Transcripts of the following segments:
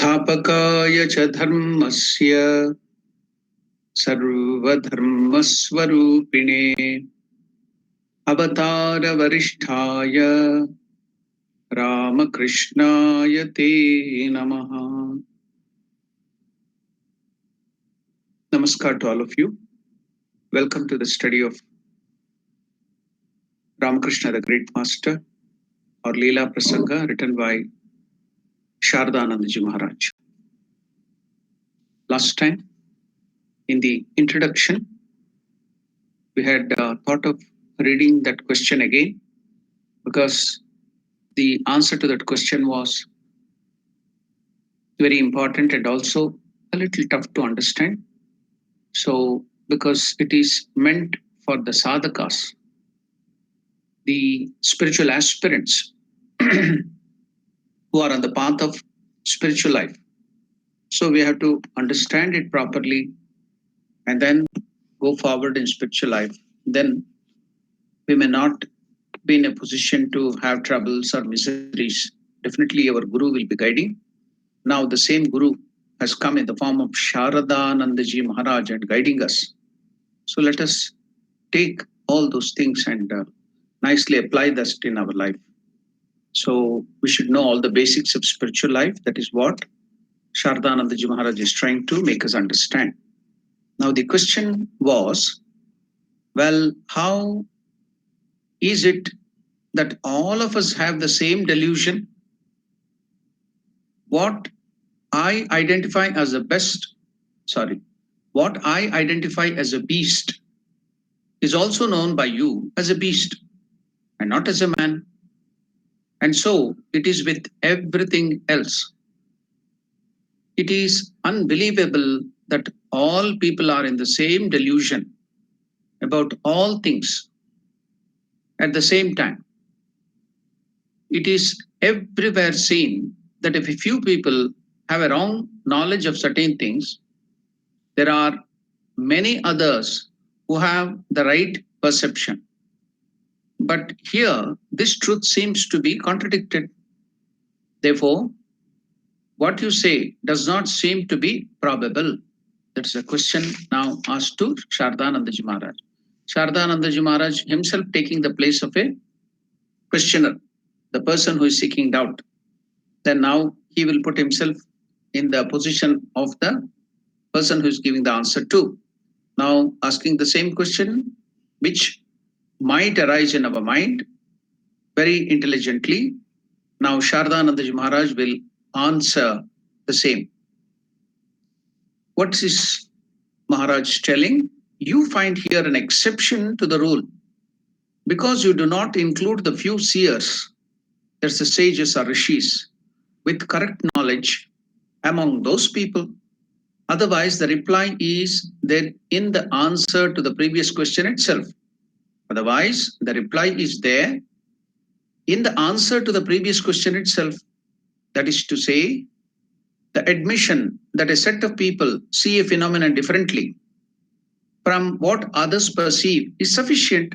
संस्थापकाय च धर्मस्य सर्वधर्मस्वरूपिणे अवतारवरिष्ठाय रामकृष्णाय ते नमः. Namaskar to all of you. Welcome to the study of Ramakrishna, the Great Master, or Leela Prasanga, written by Shardanandaji Maharaj. Last time, in the introduction, we had thought of reading that question again because the answer to that question was very important and also a little tough to understand. So, because it is meant for the sadhakas, the spiritual aspirants who are on the path of spiritual life. So, we have to understand it properly and then go forward in spiritual life. Then we may not be in a position to have troubles or miseries. Definitely, our Guru will be guiding. Now, the same Guru has come in the form of Sharadanandaji Maharaj and guiding us. So, let us take all those things and nicely apply that in our life. So, we should know all the basics of spiritual life. That is what Sharadanandaji Maharaj is trying to make us understand. Now, the question was, well, how is it that all of us have the same delusion? What I identify as a what I identify as a beast is also known by you as a beast and not as a man. And so it is with everything else. It is unbelievable that all people are in the same delusion about all things at the same time. It is everywhere seen that if a few people have a wrong knowledge of certain things, there are many others who have the right perception. But here, this truth seems to be contradicted. Therefore, what you say does not seem to be probable. That's a question now asked to Shardanandaji Maharaj. Shardanandaji Maharaj himself taking the place of a questioner, the person who is seeking doubt. Then now he will put himself in the position of the person who is giving the answer to. Now asking the same question, which might arise in our mind very intelligently. Now Shardanandaji Maharaj will answer the same. What is Maharaj telling? You find here an exception to the rule because you do not include the few seers, that's the sages or rishis, with correct knowledge among those people. Otherwise, the reply is there in the answer to the previous question itself. Otherwise, the reply is there in the answer to the previous question itself. That is to say, the admission that a set of people see a phenomenon differently from what others perceive is sufficient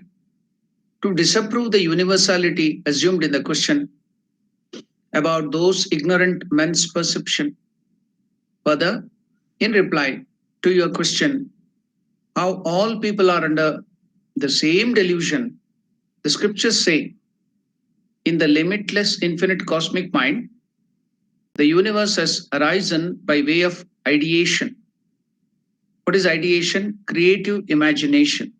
to disapprove the universality assumed in the question about those ignorant men's perception. Further, in reply to your question, how all people are under the same delusion, the scriptures say, in the limitless infinite cosmic mind, the universe has arisen by way of ideation. What is ideation? Creative imagination.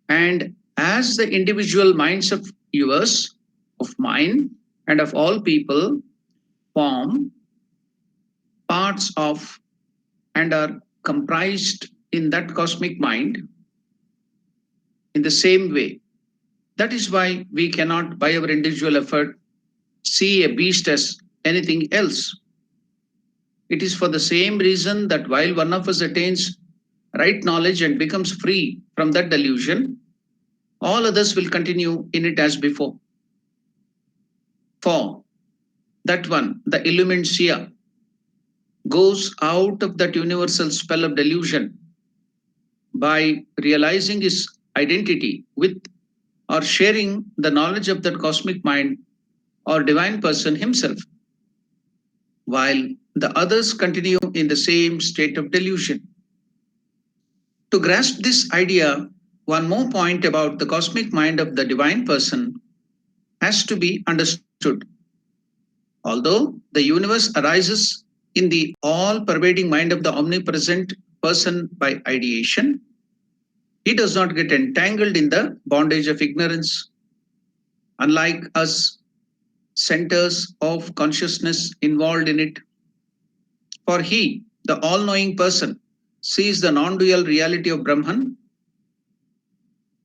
And as the individual minds of yours, of mine, and of all people form parts of and are comprised in that cosmic mind in the same way. That is why we cannot, by our individual effort, see a beast as anything else. It is for the same reason that while one of us attains right knowledge and becomes free from that delusion, all others will continue in it as before. For that one, the illumined seer, goes out of that universal spell of delusion by realizing his identity with or sharing the knowledge of that cosmic mind or divine person himself. while the others continue in the same state of delusion. To grasp this idea, one more point about the cosmic mind of the divine person has to be understood. Although the universe arises in the all pervading mind of the omnipresent person by ideation, he does not get entangled in the bondage of ignorance. Unlike us, centers of consciousness involved in it, for he, the all knowing person, sees the non dual reality of Brahman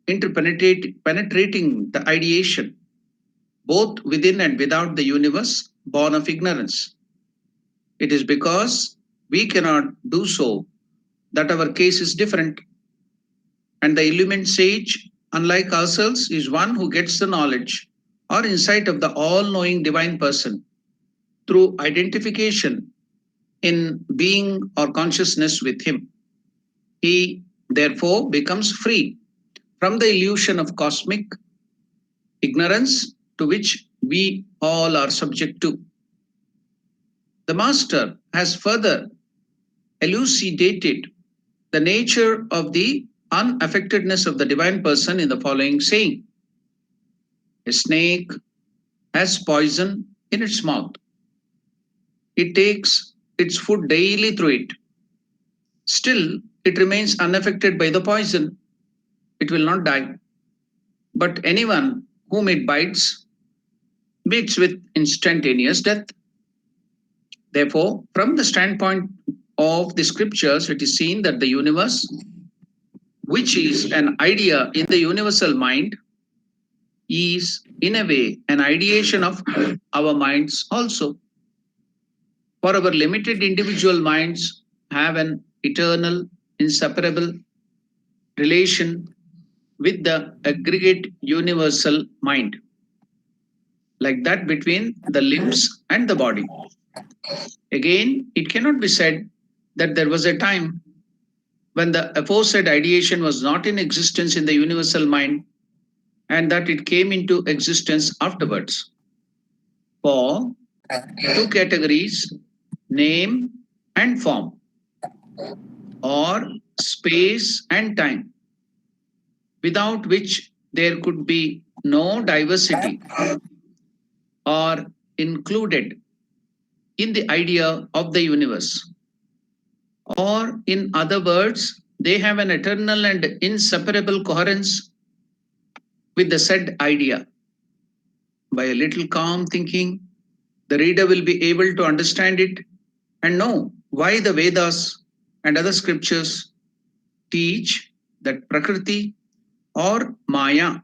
interpenetrating the ideation, both within and without the universe, born of ignorance. It is because we cannot do so that our case is different. And the illumined sage, unlike ourselves, is one who gets the knowledge or insight of the all knowing divine person through identification in being or consciousness with him. He therefore becomes free from the illusion of cosmic ignorance to which we all are subject to. The Master has further elucidated the nature of the unaffectedness of the divine person in the following saying: a snake has poison in its mouth. It takes its food daily through it. Still, it remains unaffected by the poison. It will not die. But anyone whom it bites meets with instantaneous death. Therefore, from the standpoint of the scriptures, it is seen that the universe, which is an idea in the universal mind, is in a way an ideation of our minds also. For our limited individual minds have an eternal, inseparable relation with the aggregate universal mind, like that between the limbs and the body. Again, it cannot be said that there was a time when the aforesaid ideation was not in existence in the universal mind and that it came into existence afterwards. For two categories, name and form, or space and time, without which there could be no diversity, are included in the idea of the universe. Or, in other words, they have an eternal and inseparable coherence with the said idea. By a little calm thinking, the reader will be able to understand it and know why the Vedas and other scriptures teach that Prakriti or Maya,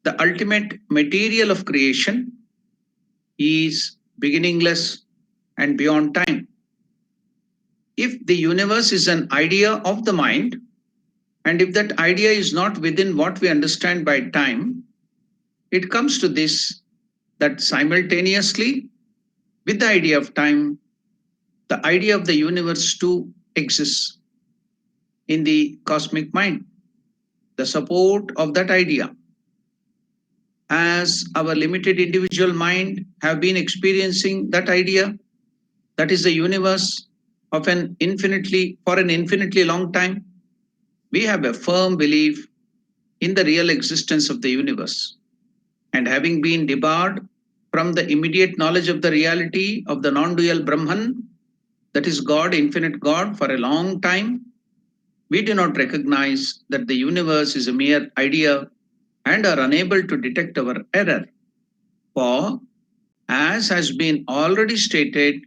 the ultimate material of creation, is beginningless and beyond time. If the universe is an idea of the mind, and if that idea is not within what we understand by time, it comes to this, that simultaneously with the idea of time, the idea of the universe too exists in the cosmic mind. The support of that idea, as our limited individual mind have been experiencing that idea, that is the universe of an infinitely long time, we have a firm belief in the real existence of the universe. And having been debarred from the immediate knowledge of the reality of the non-dual Brahman, that is God, infinite God, for a long time, we do not recognize that the universe is a mere idea and are unable to detect our error. For, as has been already stated,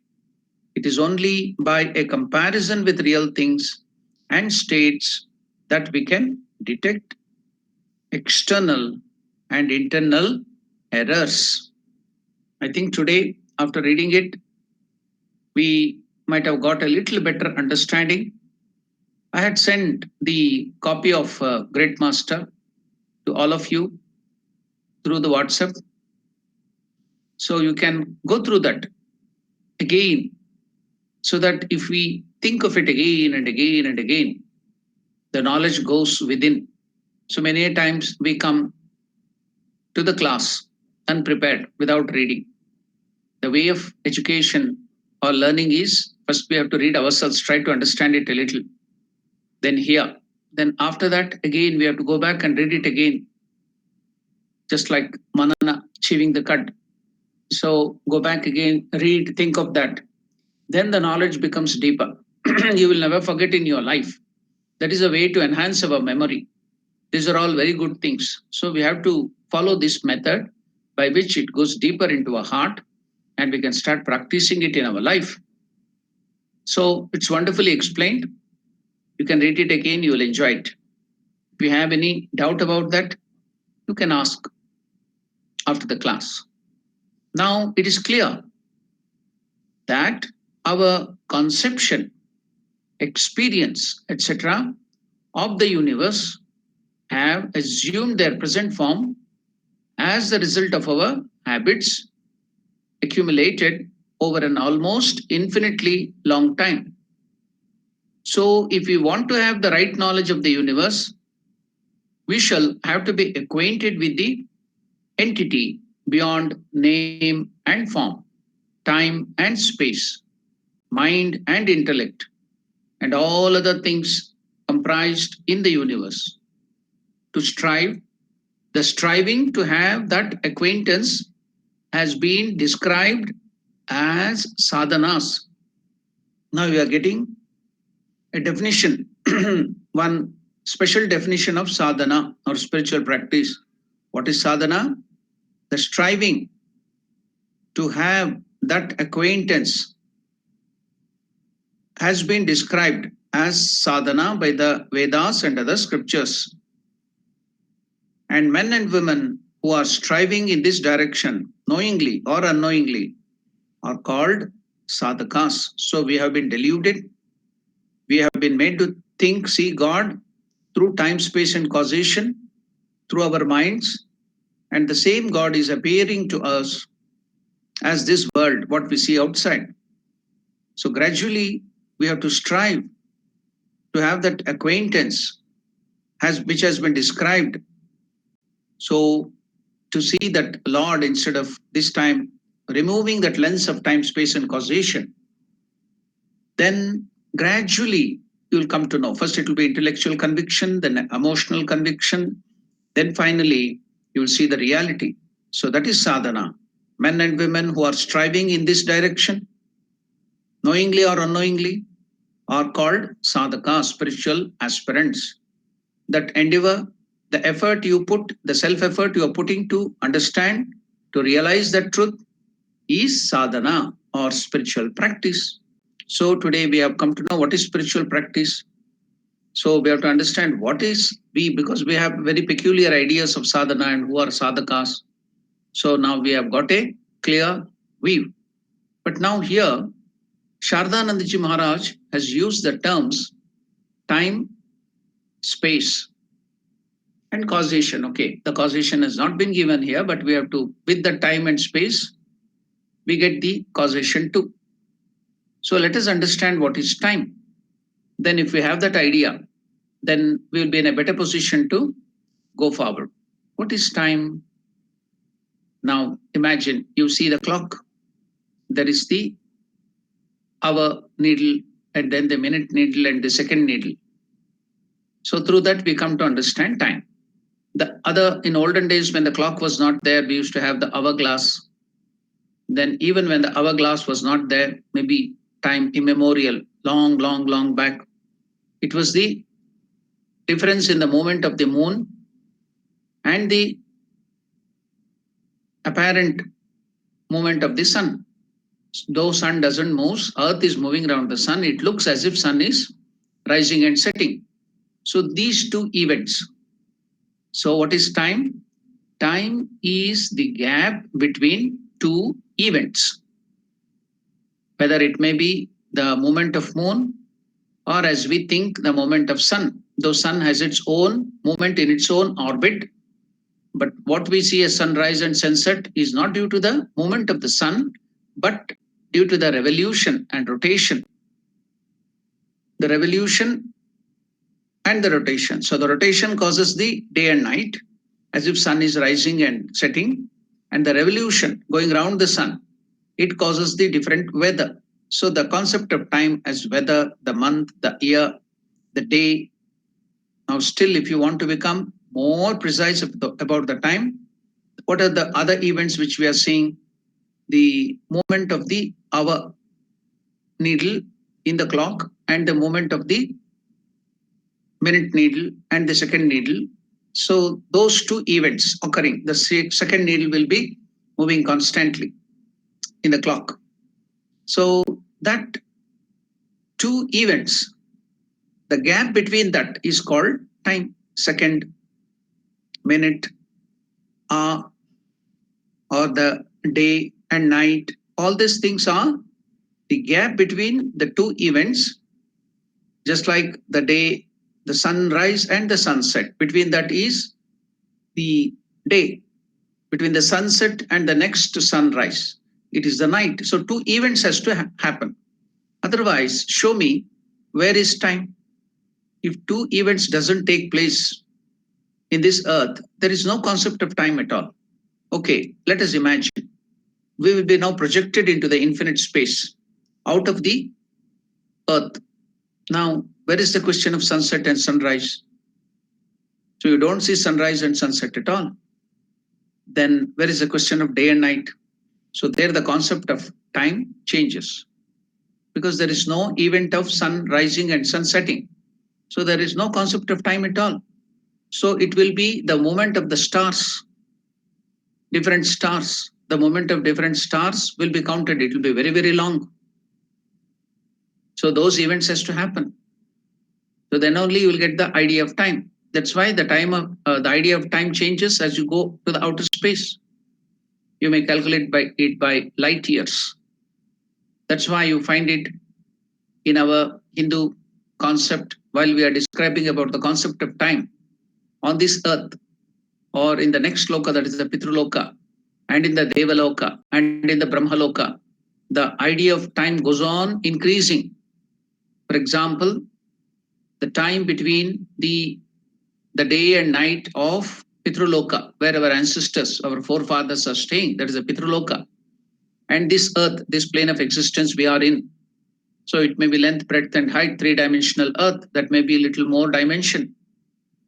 it is only by a comparison with real things and states that we can detect external and internal errors. I think today, after reading it, we might have got a little better understanding. I had sent the copy of Great Master to all of you through the WhatsApp. So you can go through that again, so that if we think of it again and again and again, the knowledge goes within. So many times we come to the class unprepared without reading. The way of education our learning is first we have to read ourselves, try to understand it a little, then hear. Then after that, again, we have to go back and read it again, just like Manana chewing the cud. So go back again, read, think of that. Then the knowledge becomes deeper. You will never forget in your life. That is a way to enhance our memory. These are all very good things. So we have to follow this method by which it goes deeper into our heart and we can start practicing it in our life. So it's wonderfully explained. You can read it again, you will enjoy it. If you have any doubt about that, you can ask after the class. Now it is clear that our conception, experience, etc., of the universe have assumed their present form as the result of our habits accumulated over an almost infinitely long time. So, if we want to have the right knowledge of the universe, we shall have to be acquainted with the entity beyond name and form, time and space, mind and intellect, and all other things comprised in the universe. To strive, the striving to have that acquaintance has been described as sadhanas. Now we are getting a definition, one special definition of sadhana or spiritual practice. What is sadhana? The striving to have that acquaintance has been described as sadhana by the Vedas and other scriptures. And men and women who are striving in this direction, knowingly or unknowingly, are called sadhakas. So we have been deluded. We have been made to think, see God through time, space, and causation, through our minds. And the same God is appearing to us as this world, what we see outside. So gradually, we have to strive to have that acquaintance which has been described. So to see that Lord, instead of this time removing that lens of time, space, and causation, then gradually you'll come to know. First, it will be intellectual conviction, then emotional conviction, then finally you will see the reality. So that is sadhana. Men and women who are striving in this direction, knowingly or unknowingly, are called sadhaka, spiritual aspirants. That endeavor, the effort you put, the self effort you are putting to understand, to realize that truth is sadhana or spiritual practice. So today we have come to know what is spiritual practice. So we have to understand what is we, because we have very peculiar ideas of sadhana and who are sadhakas. So now we have got a clear view. But now here, Shardanandaji Maharaj has used the terms time, space, and causation. Okay, the causation has not been given here, but we have to, with the time and space, we get the causation too. So let us understand what is time. Then if we have that idea, then we will be in a better position to go forward. What is time? Now imagine you see the clock. There is the hour needle and then the minute needle and the second needle. So through that we come to understand time. The other, in olden days when the clock was not there, we used to have the hourglass. Then even when the hourglass was not there, maybe time immemorial, long back, it was the difference in the movement of the moon and the apparent movement of the sun. Though sun doesn't move, earth is moving around the sun, it looks as if sun is rising and setting. So these two events. So what is time? Time is the gap between two events. Whether it may be the movement of moon or as we think the movement of sun. Though sun has its own movement in its own orbit, but what we see as sunrise and sunset is not due to the movement of the sun, but due to the revolution and rotation. The revolution and the rotation. So the rotation causes the day and night, as if sun is rising and setting, and the revolution going around the sun, it causes the different weather. So the concept of time as weather, the month, the year, the day. Now, still, if you want to become more precise about the time, what are the other events which we are seeing? The movement of the hour needle in the clock and the movement of the minute needle and the second needle. So those two events occurring, the second needle will be moving constantly in the clock. So that two events, the gap between that is called time. Second, minute, hour, or the day and night. All these things are the gap between the two events, just like the day, the sunrise and the sunset. Between that is the day. Between the sunset and the next sunrise, it is the night. So two events has to happen. Otherwise, show me where is time. If two events doesn't take place in this earth, there is no concept of time at all. Okay, let us imagine we will be now projected into the infinite space out of the earth. Now, where is the question of sunset and sunrise? So you don't see sunrise and sunset at all. Then where is the question of day and night? So there the concept of time changes because there is no event of sun rising and sun setting. So there is no concept of time at all. So it will be the movement of the stars, different stars. The movement of different stars will be counted. It will be very, very long. So those events has to happen. So then only you will get the idea of time. That's why the the idea of time changes as you go to the outer space. You may calculate it by light years. That's why you find it in our Hindu concept while we are describing about the concept of time on this earth or in the next loka, that is the Pitraloka, and in the Devaloka and in the Brahmaloka, the idea of time goes on increasing. For example, the time between the day and night of Pitraloka, where our ancestors, our forefathers are staying, that is the Pitraloka, and this earth, this plane of existence we are in. So it may be length, breadth, and height, three-dimensional earth. That may be a little more dimension.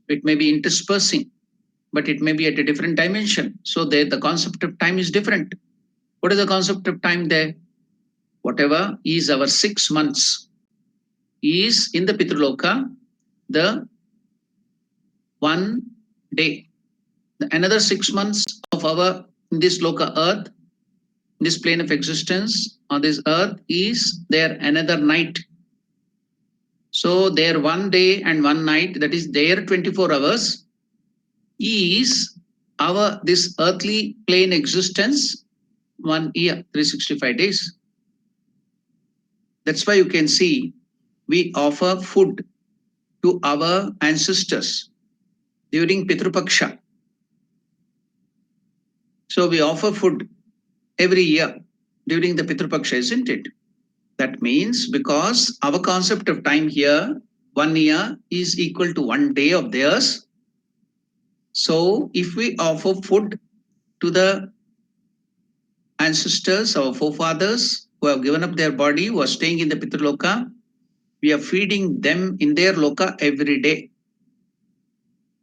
It may be interspersing, but it may be at a different dimension. So there, the concept of time is different. What is the concept of time there? Whatever is our 6 months is in the Pitraloka, the 1 day. Another 6 months of our in this loka earth, this plane of existence on this earth is there another night. So their 1 day and 1 night, that is their 24 hours, is our this earthly plane existence 1 year, 365 days. That's why you can see we offer food to our ancestors during Pitrupaksha. So we offer food every year during the Pitrupaksha, isn't it? That means because our concept of time here, 1 year is equal to 1 day of theirs. So if we offer food to the ancestors, our forefathers who have given up their body, who are staying in the Pitraloka, we are feeding them in their loka every day.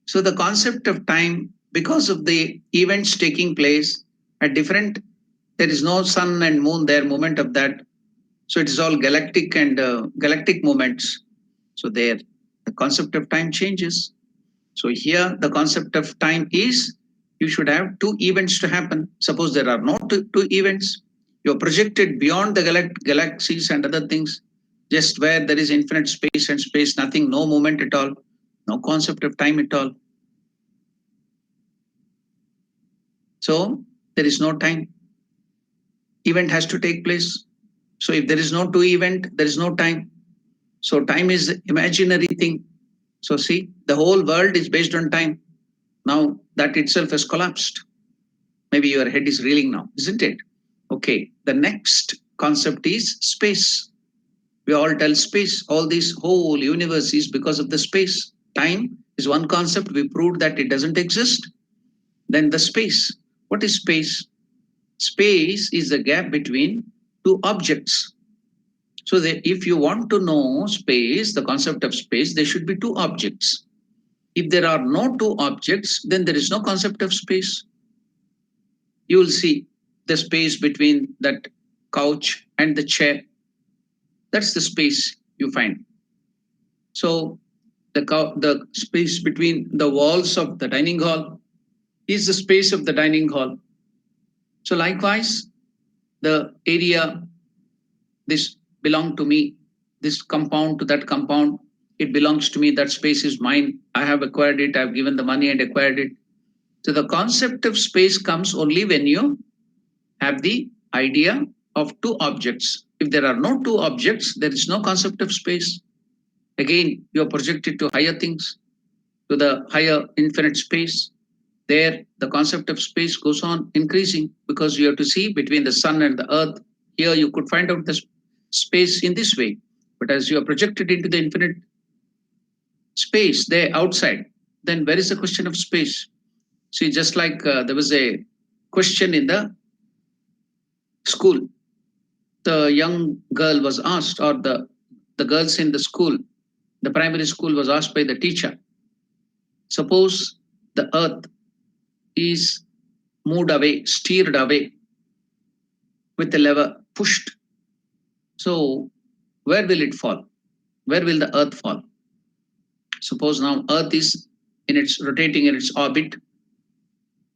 So the concept of time, because of the events taking place at different, there is no sun and moon there, moment of that. So it is all galactic and galactic moments. So there, the concept of time changes. So here, the concept of time is you should have two events to happen. Suppose there are no two events, you're projected beyond the galaxies and other things, just where there is infinite space and space, nothing, no moment at all, no concept of time at all. So there is no time. Event has to take place. So if there is no two event, there is no time. So time is imaginary thing. So see, the whole world is based on time. Now that itself has collapsed. Maybe your head is reeling now, isn't it? Okay, the next concept is space. We all tell space, all this whole universe is because of the space. Time is one concept, we proved that it doesn't exist. Then the space. What is space? Space is the gap between two objects. So if you want to know space, the concept of space, there should be two objects. If there are no two objects, then there is no concept of space. You will see the space between that couch and the chair. That's the space you find. So the space between the walls of the dining hall is the space of the dining hall. So likewise, the area, this belong to me, this compound to that compound, it belongs to me, that space is mine, I have acquired it, I've given the money and acquired it. So the concept of space comes only when you have the idea of two objects. If there are no two objects, there is no concept of space. Again, you are projected to higher things, to the higher infinite space. There, the concept of space goes on increasing because you have to see between the sun and the earth. Here, you could find out the space in this way. But as you are projected into the infinite space there outside, then where is the question of space? See, just like there was a question in the school, the young girl was asked, or the girls in the school, the primary school was asked by the teacher, suppose the earth is moved away, steered away with a lever, pushed. So where will it fall? Where will the earth fall? Suppose now earth is rotating in its orbit,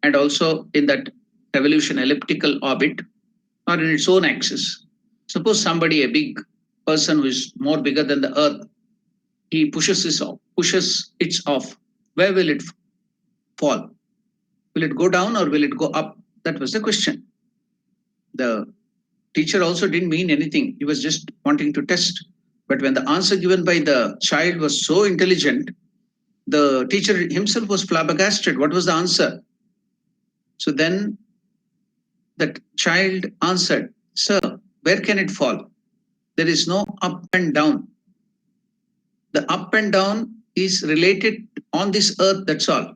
and also in that revolution elliptical orbit, or in its own axis. Suppose somebody, a big person who is more bigger than the earth, he pushes it off. Where will it fall? Will it go down or will it go up? That was the question. The teacher also didn't mean anything. He was just wanting to test. But when the answer given by the child was so intelligent, the teacher himself was flabbergasted. What was the answer? So then the child answered, "Sir, where can it fall? There is no up and down. The up and down is related on this earth, that's all.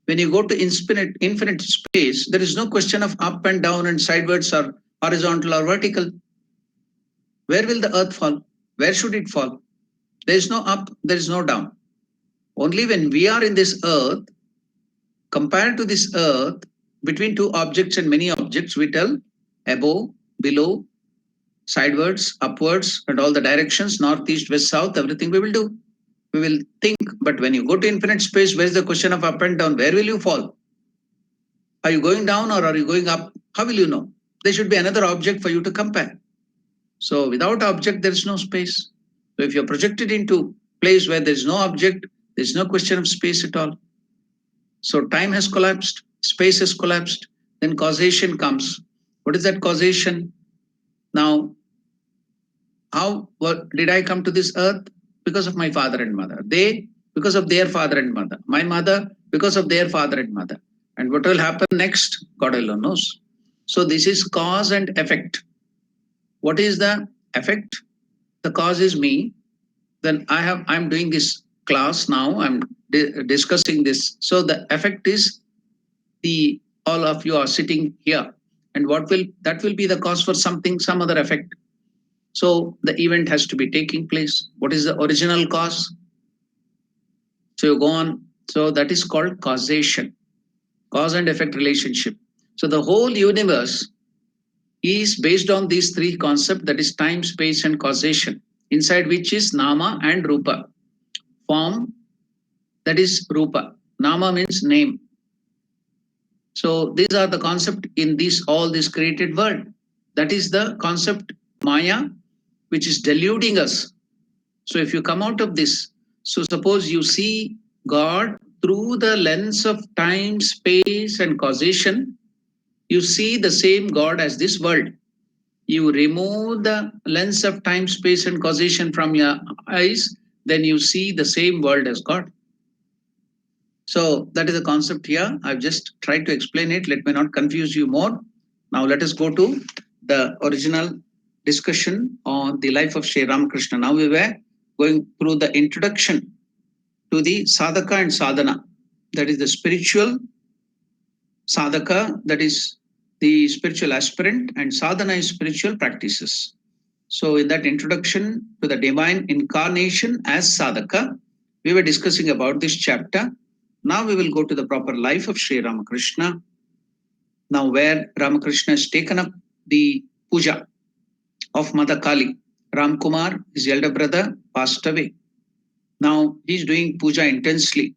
When you go to infinite space, there is no question of up and down and sideways or horizontal or vertical. Where will the earth fall? Where should it fall? There is no up, there is no down. Only when we are in this earth, compared to this earth, between two objects and many objects, we tell above, below, sidewards, upwards, and all the directions, north, east, west, south, everything we will do. We will think, but when you go to infinite space, where is the question of up and down? Where will you fall? Are you going down or are you going up? How will you know? There should be another object for you to compare. So without object, there is no space. So if you're projected into place where there is no object, there is no question of space at all. So time has collapsed, space has collapsed, then causation comes. What is that causation? Now, what did I come to this earth? Because of my father and mother. They, because of their father and mother. My mother, because of their father and mother. And what will happen next? God alone knows. So this is cause and effect. What is the effect? The cause is me. Then I'm doing this class now. I'm discussing this. So the effect is all of you are sitting here. And that will be the cause for something, some other effect. So the event has to be taking place. What is the original cause? So you go on. So that is called causation, cause and effect relationship. So the whole universe is based on these three concepts, that is time, space, and causation, inside which is nama and rupa. Form, that is rupa. Nama means name. So these are the concept in all this created world. That is the concept Maya, which is deluding us. So if you come out of this, so suppose you see God through the lens of time, space, and causation, you see the same God as this world. You remove the lens of time, space, and causation from your eyes, then you see the same world as God. So that is the concept here. I've just tried to explain it. Let me not confuse you more. Now let us go to the original discussion on the life of Sri Ramakrishna. Now we were going through the introduction to the sadhaka and sadhana. That is the spiritual sadhaka, that is the spiritual aspirant, and sadhana is spiritual practices. So in that introduction to the divine incarnation as sadhaka, we were discussing about this chapter. Now we will go to the proper life of Sri Ramakrishna. Now where Ramakrishna has taken up the puja of Mother Kali. Ram Kumar, his elder brother, passed away. Now he's doing puja intensely.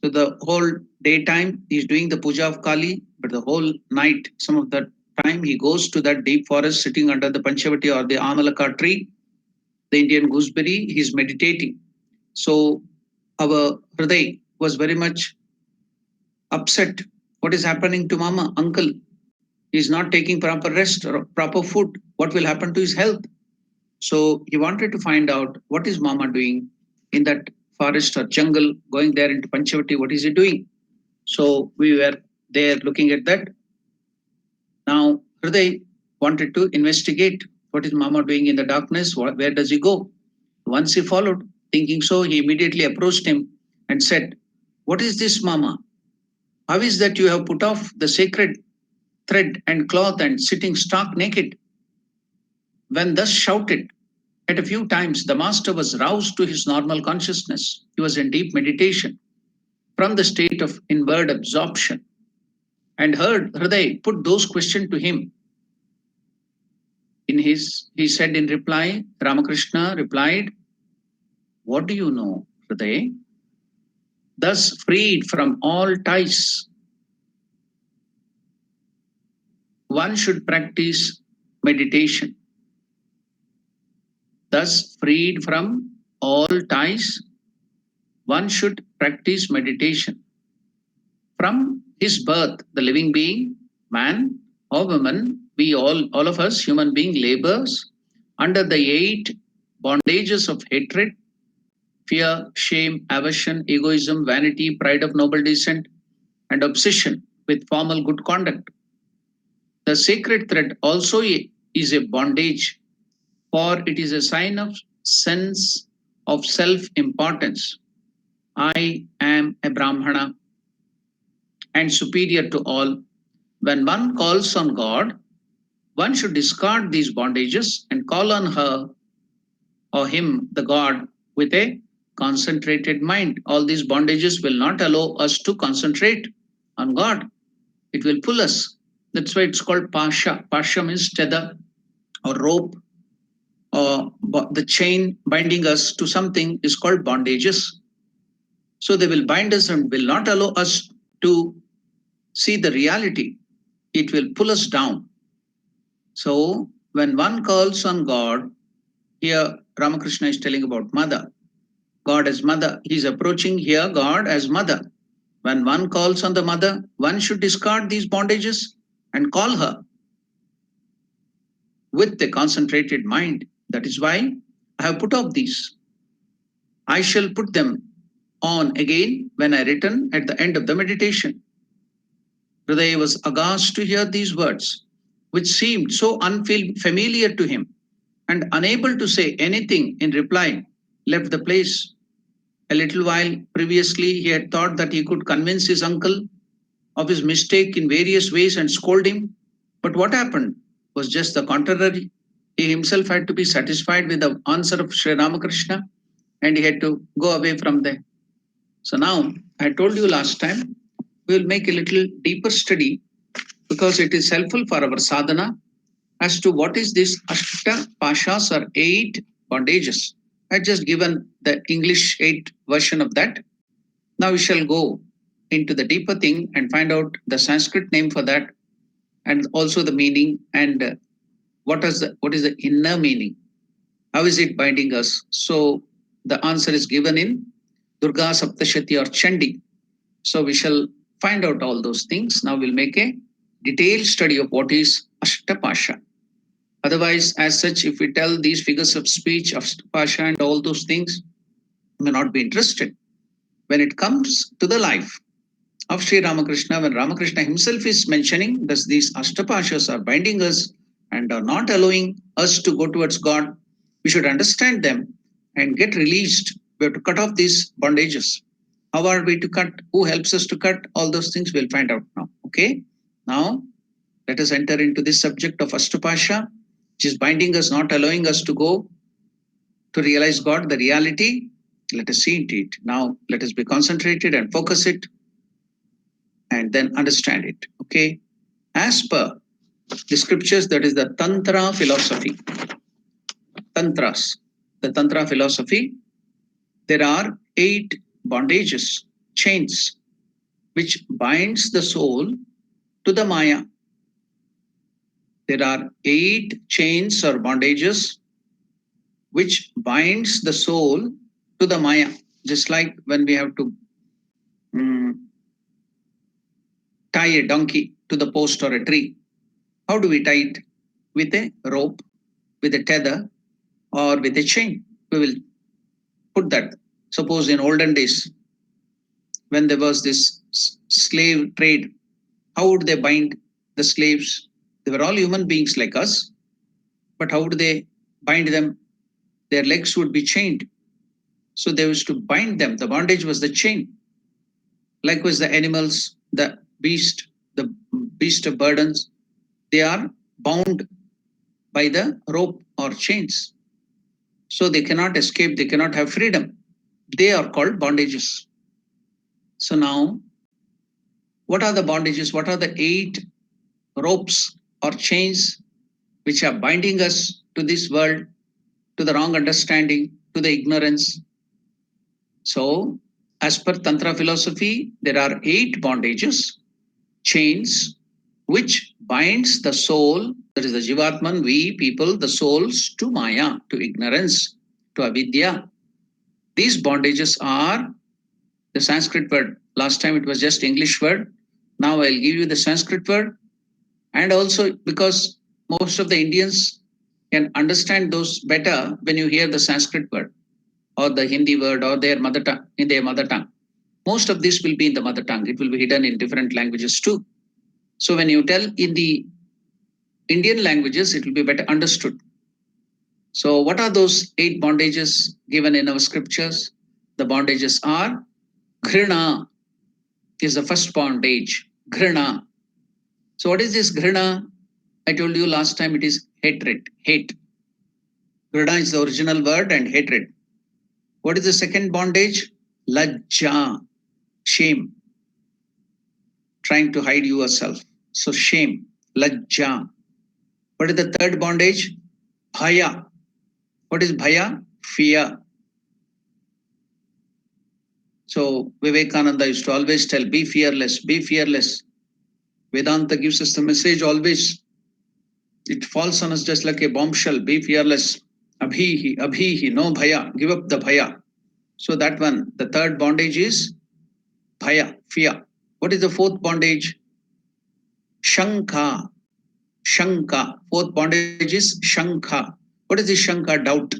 So the whole daytime he's doing the puja of Kali, but the whole night, some of the time he goes to that deep forest sitting under the Panchavati or the Amalaka tree, the Indian gooseberry, he's meditating. So our Hriday was very much upset. What is happening to Mama, uncle? He's not taking proper rest or proper food. What will happen to his health? So he wanted to find out what is Mama doing in that forest or jungle, going there into Panchavati, what is he doing? So we were there looking at that. Now Hriday wanted to investigate what is Mama doing in the darkness, where does he go? Once he followed, thinking so, he immediately approached him and said, "What is this, Mama? How is that you have put off the sacred thread and cloth and sitting stark naked?" When thus shouted, at a few times the master was roused to his normal consciousness. He was in deep meditation from the state of inward absorption and heard Hriday put those questions to him. He said in reply, Ramakrishna replied, "What do you know, Hriday?" Thus freed from all ties, one should practice meditation. Thus freed from all ties, one should practice meditation. From his birth, the living being, man or woman, we all of us, human being, labors under the 8 bondages of hatred, fear, shame, aversion, egoism, vanity, pride of noble descent, and obsession with formal good conduct. The sacred thread also is a bondage, for it is a sign of sense of self-importance. I am a Brahmana and superior to all. When one calls on God, one should discard these bondages and call on her or him, the God, with a concentrated mind. All these bondages will not allow us to concentrate on God. It will pull us. That's why it's called Pasha. Pasha means tether or rope, or the chain binding us to something is called bondages. So they will bind us and will not allow us to see the reality. It will pull us down. So when one calls on God, here Ramakrishna is telling about mother. God as mother. He's approaching here God as mother. When one calls on the mother, one should discard these bondages and call her with a concentrated mind. That is why I have put off these. I shall put them on again when I return at the end of the meditation. Hriday was aghast to hear these words, which seemed so unfamiliar to him, and unable to say anything in reply, left the place. A little while previously, he had thought that he could convince his uncle of his mistake in various ways and scold him. But what happened was just the contrary. He himself had to be satisfied with the answer of Sri Ramakrishna, and he had to go away from there. So now, I told you last time, we will make a little deeper study because it is helpful for our sadhana as to what is this Ashta Pashas or 8 bondages. I just given the English 8 version of that. Now we shall go into the deeper thing and find out the Sanskrit name for that, and also the meaning, and what is the inner meaning. How is it binding us? So the answer is given in Durga Saptashati or Chandi. So we shall find out all those things. Now we'll make a detailed study of what is Ashtapasha. Otherwise, as such, if we tell these figures of speech of Ashtapasha and all those things, may not be interested. When it comes to the life of Sri Ramakrishna, when Ramakrishna himself is mentioning that these Ashtapashas are binding us and are not allowing us to go towards God, we should understand them and get released. We have to cut off these bondages. How are we to cut? Who helps us to cut? All those things we'll find out now. Okay. Now let us enter into this subject of Ashtapasha. which is binding us, not allowing us to go to realize God, the reality. Let us see into it. Now, let us be concentrated and focus it and then understand it. Okay. As per the scriptures, that is the Tantra philosophy. Tantras, the Tantra philosophy, there are 8 bondages, chains, which binds the soul to the Maya. There are 8 chains or bondages which binds the soul to the Maya. Just like when we have to tie a donkey to the post or a tree. How do we tie it? With a rope, with a tether, or with a chain. We will put that. Suppose in olden days, when there was this slave trade, how would they bind the slaves? They were all human beings like us, but how would they bind them? Their legs would be chained. So they used to bind them. The bondage was the chain. Likewise, the animals, the beast of burdens, they are bound by the rope or chains. So they cannot escape, they cannot have freedom. They are called bondages. So now, what are the bondages? What are the 8 ropes or chains which are binding us to this world, to the wrong understanding, to the ignorance? So, as per Tantra philosophy, there are 8 bondages, chains, which binds the soul, that is the Jivatman, we people, the souls, to Maya, to ignorance, to avidya. These bondages are the Sanskrit word. Last time it was just English word. Now I'll give you the Sanskrit word. And also because most of the Indians can understand those better when you hear the Sanskrit word or the Hindi word or their mother tongue, in their mother tongue. Most of this will be in the mother tongue. It will be hidden in different languages too. So when you tell in the Indian languages, it will be better understood. So what are those 8 bondages given in our scriptures? The bondages are Ghrina is the first bondage. Ghrina. So what is this Ghrina? I told you last time it is hatred, hate. Grida is the original word and hatred. What is the second bondage? Lajja, shame. Trying to hide yourself. So shame, lajja. What is the third bondage? Bhaya. What is bhaya? Fear. So Vivekananda used to always tell, be fearless, be fearless. Vedanta gives us the message always. It falls on us just like a bombshell. Be fearless. Abhihi, abhihi, no bhaya. Give up the bhaya. So that one, the third bondage is bhaya, fear. What is the fourth bondage? Shanka, shanka. Fourth bondage is shanka. What is the shanka? Doubt.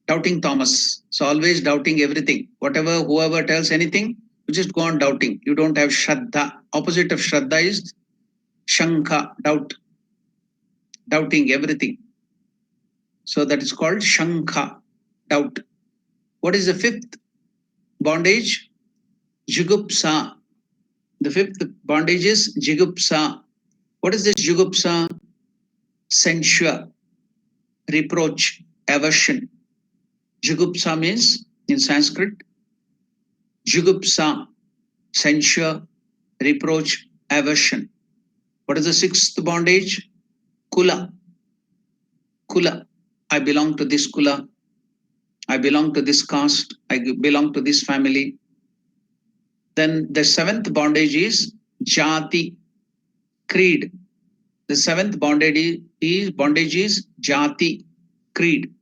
Doubting Thomas. So always doubting everything. Whatever, whoever tells anything, you just go on doubting. You don't have shraddha. Opposite of shraddha is shanka, doubt. Doubting everything. So that is called shanka, doubt. What is the fifth bondage? Jugupsa. The fifth bondage is jigupsa. What is this jugupsa? Censure, reproach, aversion. Jugupsa means in Sanskrit, jugupsa, censure, reproach, aversion. What is the sixth bondage? Kula. Kula. I belong to this kula. I belong to this caste. I belong to this family. Then the seventh bondage is jati, creed. The seventh bondage is jati, creed.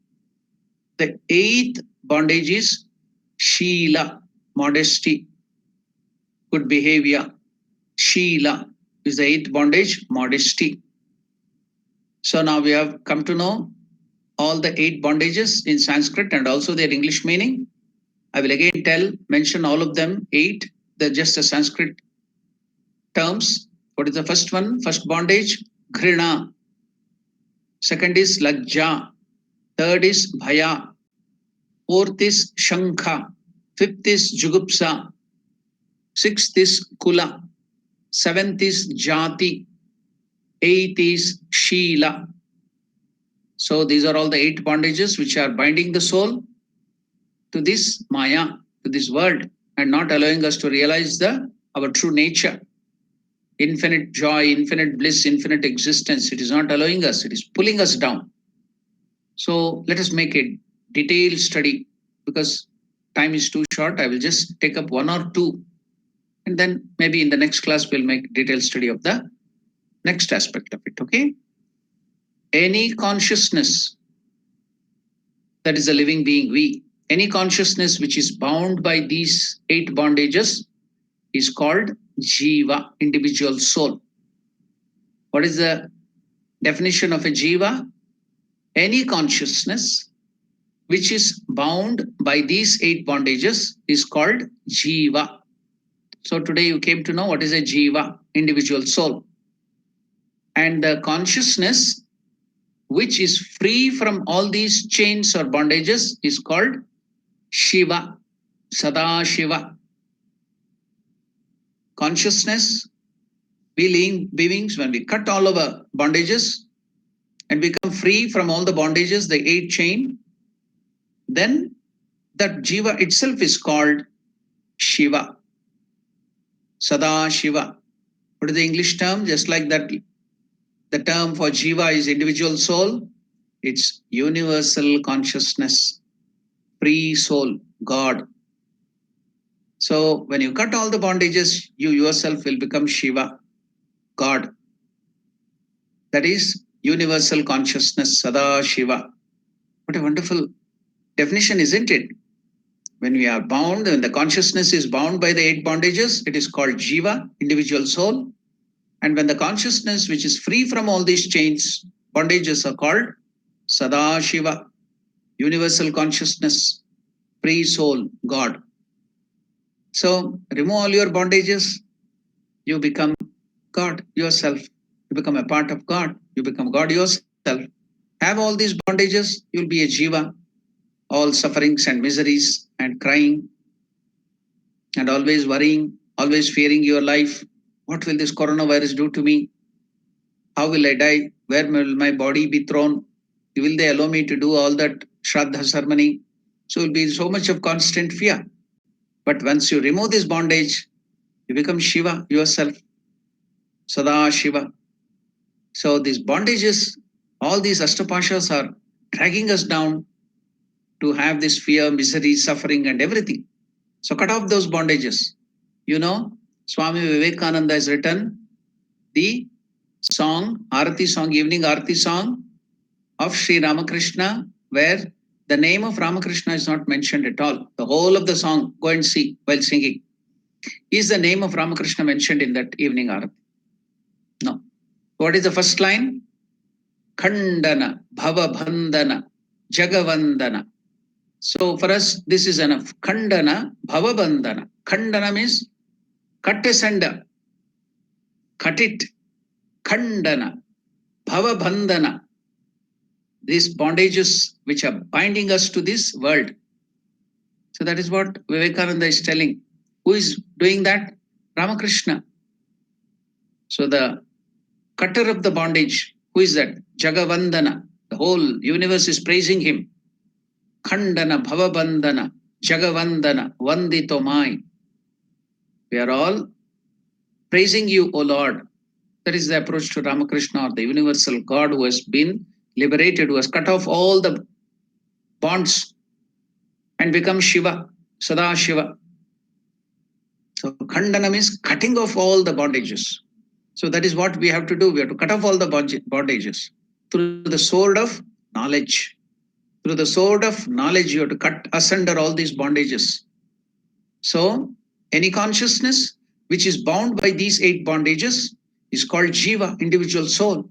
The eighth bondage is Sheela, modesty, good behavior. Sheela is the eighth bondage, modesty. So now we have come to know all the 8 bondages in Sanskrit and also their English meaning. I will again mention all of them, 8. They're just the Sanskrit terms. What is the first one? First bondage, Ghrina. Second is Lajja. Third is Bhaya. Fourth is Shankha. Fifth is Jugupsa. Sixth is Kula. Seventh is Jati. Eighth is Sheela. So these are all the 8 bondages which are binding the soul to this Maya, to this world, and not allowing us to realize our true nature, infinite joy, infinite bliss, infinite existence. It is not allowing us, it is pulling us down. So let us make a detailed study, because time is too short. I will just take up one or two, and then maybe in the next class we'll make detailed study of the next aspect of it. Okay? Any consciousness that is a living being, any consciousness which is bound by these 8 bondages is called jiva, individual soul. What is the definition of a jiva? Any consciousness which is bound by these 8 bondages is called jiva. So today you came to know what is a jiva, individual soul. And the consciousness which is free from all these chains or bondages is called Shiva, Sada Shiva. Consciousness, we beings, when we cut all our bondages and become free from all the bondages, the 8 chain, then that Jiva itself is called Shiva, Sada Shiva. What is the English term? Just like that, the term for Jiva is individual soul. It's universal consciousness, free soul, God. So when you cut all the bondages, you yourself will become Shiva, God. That is universal consciousness, Sada Shiva. What a wonderful definition, isn't it? When we are bound, when the consciousness is bound by the 8 bondages, it is called Jiva, individual soul. And when the consciousness which is free from all these chains, bondages, are called Sada Shiva, universal consciousness, free soul, God. So remove all your bondages, you become God yourself. You become a part of God. You become God yourself. Have all these bondages, you'll be a Jiva, all sufferings and miseries and crying and always worrying, always fearing your life. What will this coronavirus do to me? How will I die? Where will my body be thrown? Will they allow me to do all that Shraddha ceremony? So it will be so much of constant fear. But once you remove this bondage, you become Shiva yourself, Sada Shiva. So these bondages, all these Ashtapashas are dragging us down to have this fear, misery, suffering, and everything. So cut off those bondages. You know, Swami Vivekananda has written the song, Arati song, evening Arati song of Sri Ramakrishna, where the name of Ramakrishna is not mentioned at all. The whole of the song, go and see while singing. Is the name of Ramakrishna mentioned in that evening Arati? No. What is the first line? Khandana, Bhavabandhana, Jagavandana. So for us, this is enough. Khandana, Bhavabandhana. Khandana means cut asunder, cut it. Khandana, Bhavabandhana. These bondages which are binding us to this world. So that is what Vivekananda is telling. Who is doing that? Ramakrishna. So the cutter of the bondage, who is that? Jagavandana. The whole universe is praising him. Khandana, Bhavabandhana, Jagavandana, Vandito Mai. We are all praising you, O Lord. That is the approach to Ramakrishna, or the universal God who has been liberated, who has cut off all the bonds and become Shiva, Sada Shiva. So Khandana means cutting off all the bondages. So that is what we have to do. We have to cut off all the bondages through the sword of knowledge. Through the sword of knowledge, you have to cut asunder all these bondages. So any consciousness which is bound by these 8 bondages is called Jiva, individual soul.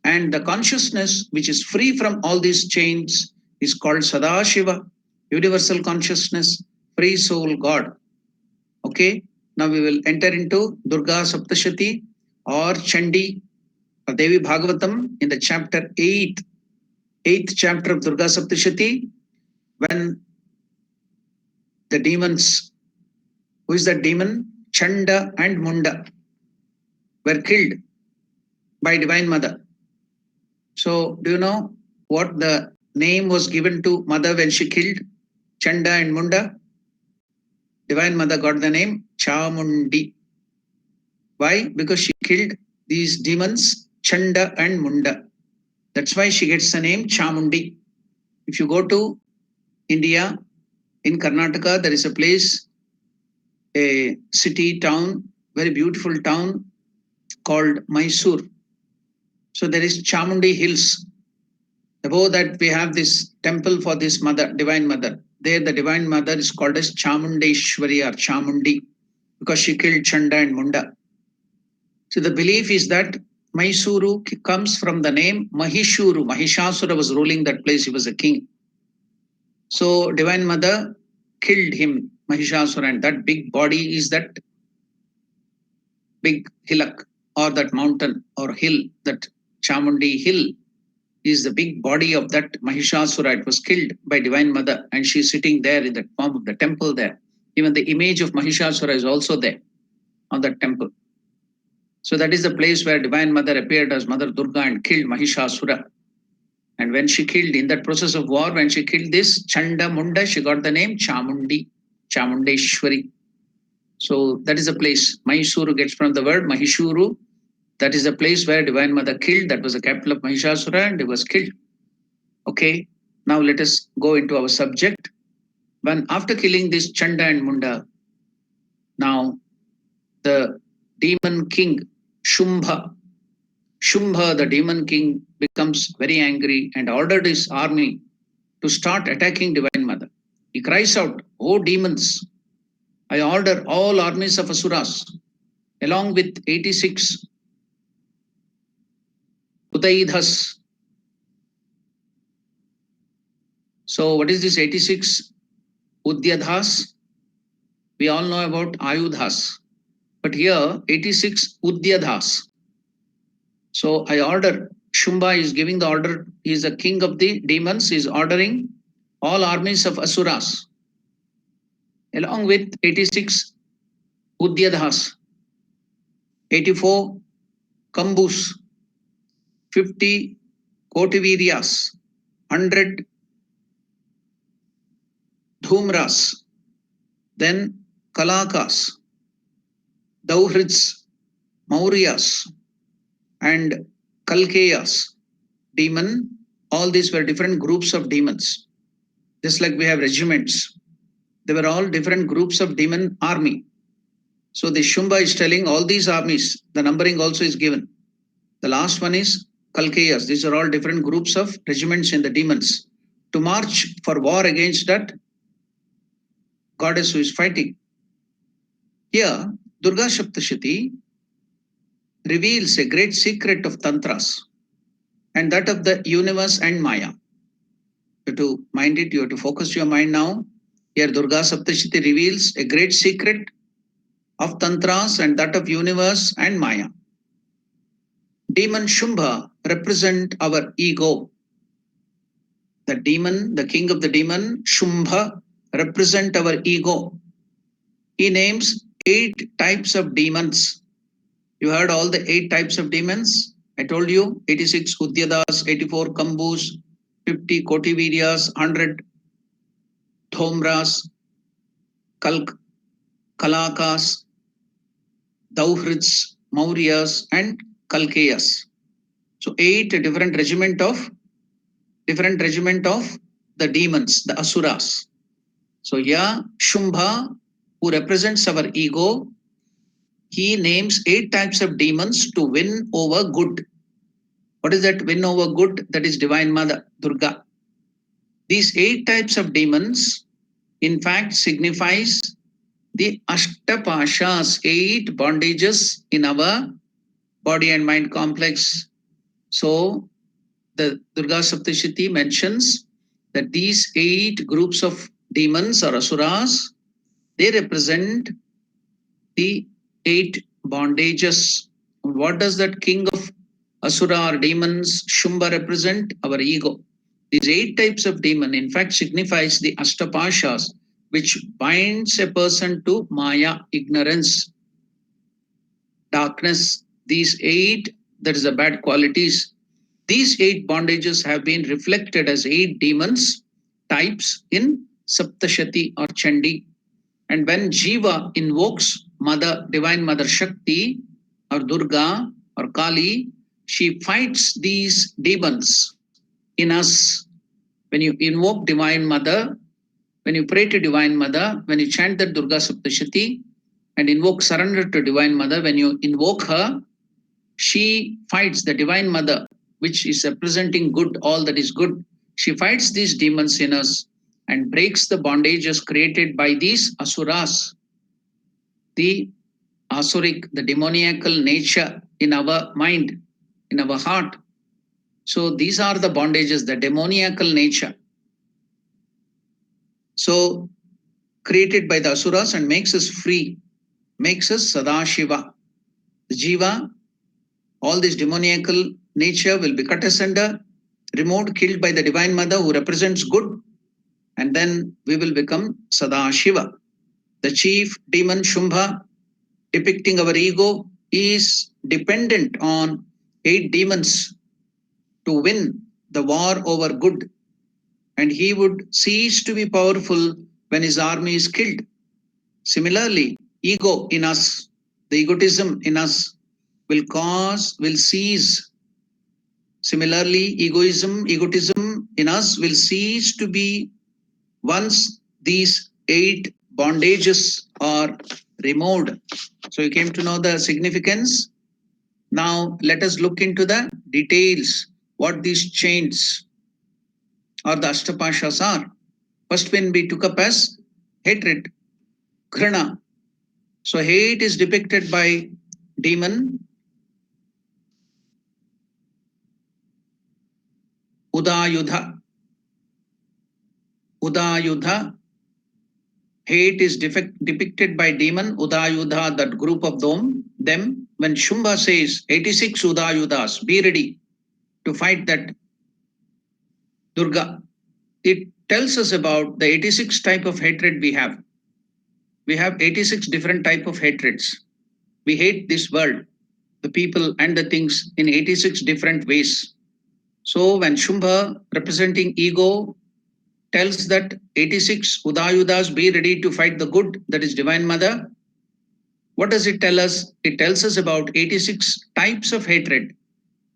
And the consciousness which is free from all these chains is called Sadashiva, universal consciousness, free soul, God. Okay, now we will enter into Durga Saptashati or Chandi or Devi Bhagavatam in the chapter 8, 8th chapter of Durga Saptashati, when the demons, who is that demon? Chanda and Munda, were killed by Divine Mother. So, do you know what the name was given to mother when she killed Chanda and Munda? Divine Mother got the name Chamundi. Why? Because she killed these demons, Chanda and Munda. That's why she gets the name Chamundi. If you go to India, in Karnataka, there is a place, a city, town, very beautiful town called Mysore. So there is Chamundi Hills. Above that, we have this temple for this mother, Divine Mother. There, the Divine Mother is called as Chamundeshwari or Chamundi because she killed Chanda and Munda. So the belief is that Mysuru comes from the name Mahishuru. Mahishasura was ruling that place, he was a king. So Divine Mother killed him, Mahishasura, and that big body is that big hillock or that mountain or hill, that Chamundi hill is the big body of that Mahishasura. It was killed by Divine Mother and she's sitting there in the form of the temple there. Even the image of Mahishasura is also there on that temple. So that is the place where Divine Mother appeared as Mother Durga and killed Mahishasura. And when she killed, in that process of war, when she killed this Chanda Munda, she got the name Chamundi, Chamundeshwari. So that is a place. Mysuru gets from the word Mahishuru. That is the place where Divine Mother killed. That was the capital of Mahishasura and it was killed. Okay, now let us go into our subject. When after killing this Chanda and Munda, now the demon king Shumbha, the demon king, becomes very angry and ordered his army to start attacking Divine Mother. He cries out, "Oh demons, I order all armies of Asuras along with 86 Udaidhas." So what is this 86 Udyadhas? We all know about Ayudhas. But here 86 Udyadhas. So I order, Shumba is giving the order, he is the king of the demons, he is ordering all armies of Asuras along with 86 Udyadhas, 84 Kambus, 50 Kotiviryas, 100 Dhumras, then Kalakas, Dauhrids, Mauryas, and Kalkeyas, demon. All these were different groups of demons. Just like we have regiments, they were all different groups of demon army. So the Shumba is telling all these armies, the numbering also is given. The last one is Kalkeyas. These are all different groups of regiments in the demons to march for war against that goddess who is fighting. Here, Durga Saptashati reveals a great secret of Tantras and that of the universe and Maya. You have to mind it, you have to focus your mind now. Here, Durga Saptashati reveals a great secret of Tantras and that of universe and Maya. Demon Shumbha represent our ego. The demon, the king of the demon, Shumbha, represent our ego. He names 8 types of demons. You heard all the 8 types of demons? I told you 86 Udyadas, 84 Kambus, 50 Kotiviryas, 100 Dhomras, Kalakas, Dauhrids, Mauryas, and Kalkeyas. So 8 different regiment of the demons, the Asuras. So yeah, Shumbha, who represents our ego, he names 8 types of demons to win over good. What is that win over good? That is Divine Mother, Durga. These 8 types of demons, in fact, signifies the Ashtapashas, 8 bondages in our body and mind complex. So the Durga Saptashati mentions that these 8 groups of demons or asuras, they represent the 8 bondages. What does that king of asura or demons, Shumba, represent? Our ego. These 8 types of demon, in fact, signifies the Ashtapashas, which binds a person to Maya, ignorance, darkness. These 8, that is the bad qualities, These 8 bondages have been reflected as 8 demons types in Saptashati or Chandi. And when Jiva invokes Mother, Divine Mother Shakti or Durga or Kali, she fights these demons in us. When you invoke Divine Mother, when you pray to Divine Mother, when you chant the Durga Saptashati and invoke surrender to Divine Mother, when you invoke her, she fights the Divine Mother, which is representing good, all that is good. She fights these demons in us and breaks the bondages created by these asuras, the asuric, the demoniacal nature in our mind, in our heart. So these are the bondages, the demoniacal nature. So created by the asuras and makes us free, makes us Sadashiva. The Jiva, all this demoniacal nature will be cut asunder, removed, killed by the Divine Mother who represents good, and then we will become Sadashiva. The chief demon Shumbha, depicting our ego, is dependent on 8 demons to win the war over good, and he would cease to be powerful when his army is killed. Similarly, ego in us, the egotism in us will cease. Similarly, egotism in us will cease to be once these 8 bondages are removed. So you came to know the significance. Now let us look into the details, what these chains or the Ashtapashas are. First one we took up as hatred, Ghrana. So hate is depicted by demon Udayudha. Udayudha. Hate is depicted by demon Udayudha, that group of them. When Shumbha says 86 Udayudhas, be ready to fight that Durga, it tells us about the 86 type of hatred we have. We have 86 different type of hatreds. We hate this world, the people and the things in 86 different ways. So when Shumbha, representing ego, tells that 86 Udayudas be ready to fight the good, that is Divine Mother, what does it tell us? It tells us about 86 types of hatred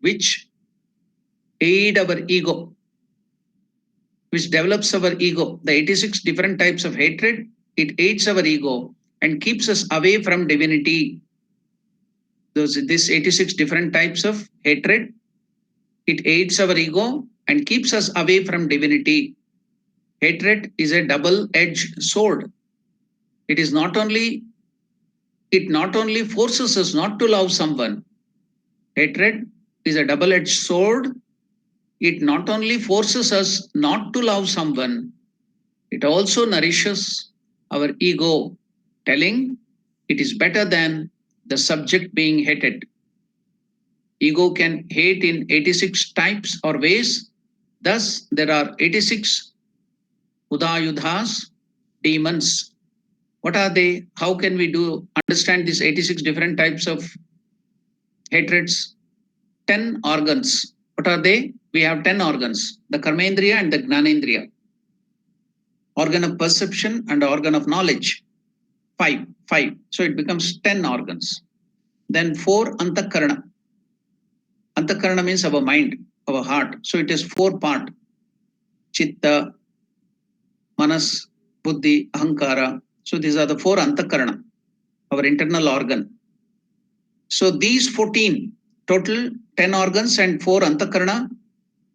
which aid our ego, which develops our ego. The 86 different types of hatred, it aids our ego and keeps us away from divinity. This 86 different types of hatred, it aids our ego and keeps us away from divinity. Hatred is a double-edged sword. It not only forces us not to love someone. Hatred is a double-edged sword. It not only forces us not to love someone, it also nourishes our ego, telling it is better than the subject being hated. Ego can hate in 86 types or ways. Thus, there are 86 Udayudhas, demons. What are they? How can we understand these 86 different types of hatreds? 10 organs. What are they? We have 10 organs, the Karmendriya and the Gnanendriya. Organ of perception and organ of knowledge. Five. So it becomes 10 organs. Then 4 Antakarana. Antakarana means our mind, our heart. So it is 4 part. Chitta, Manas, Buddhi, Ahankara. So these are the 4 Antakarana, our internal organ. So these 14, total 10 organs and 4 Antakarana,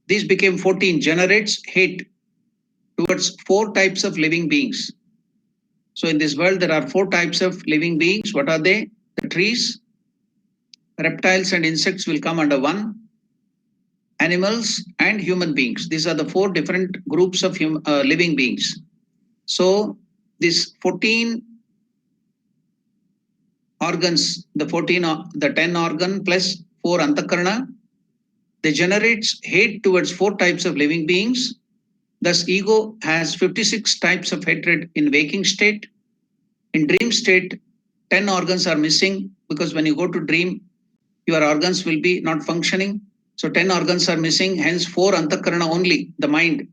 these became 14, generates hate towards 4 types of living beings. So in this world, there are 4 types of living beings. What are they? The trees, reptiles and insects will come under one, animals and human beings. These are the 4 different groups of living beings. So these 14 organs, the 10 organ plus 4 Antakarana, they generates hate towards 4 types of living beings. Thus, ego has 56 types of hatred in waking state. In dream state, 10 organs are missing because when you go to dream, your organs will be not functioning. So 10 organs are missing, hence 4 antakarana only, the mind,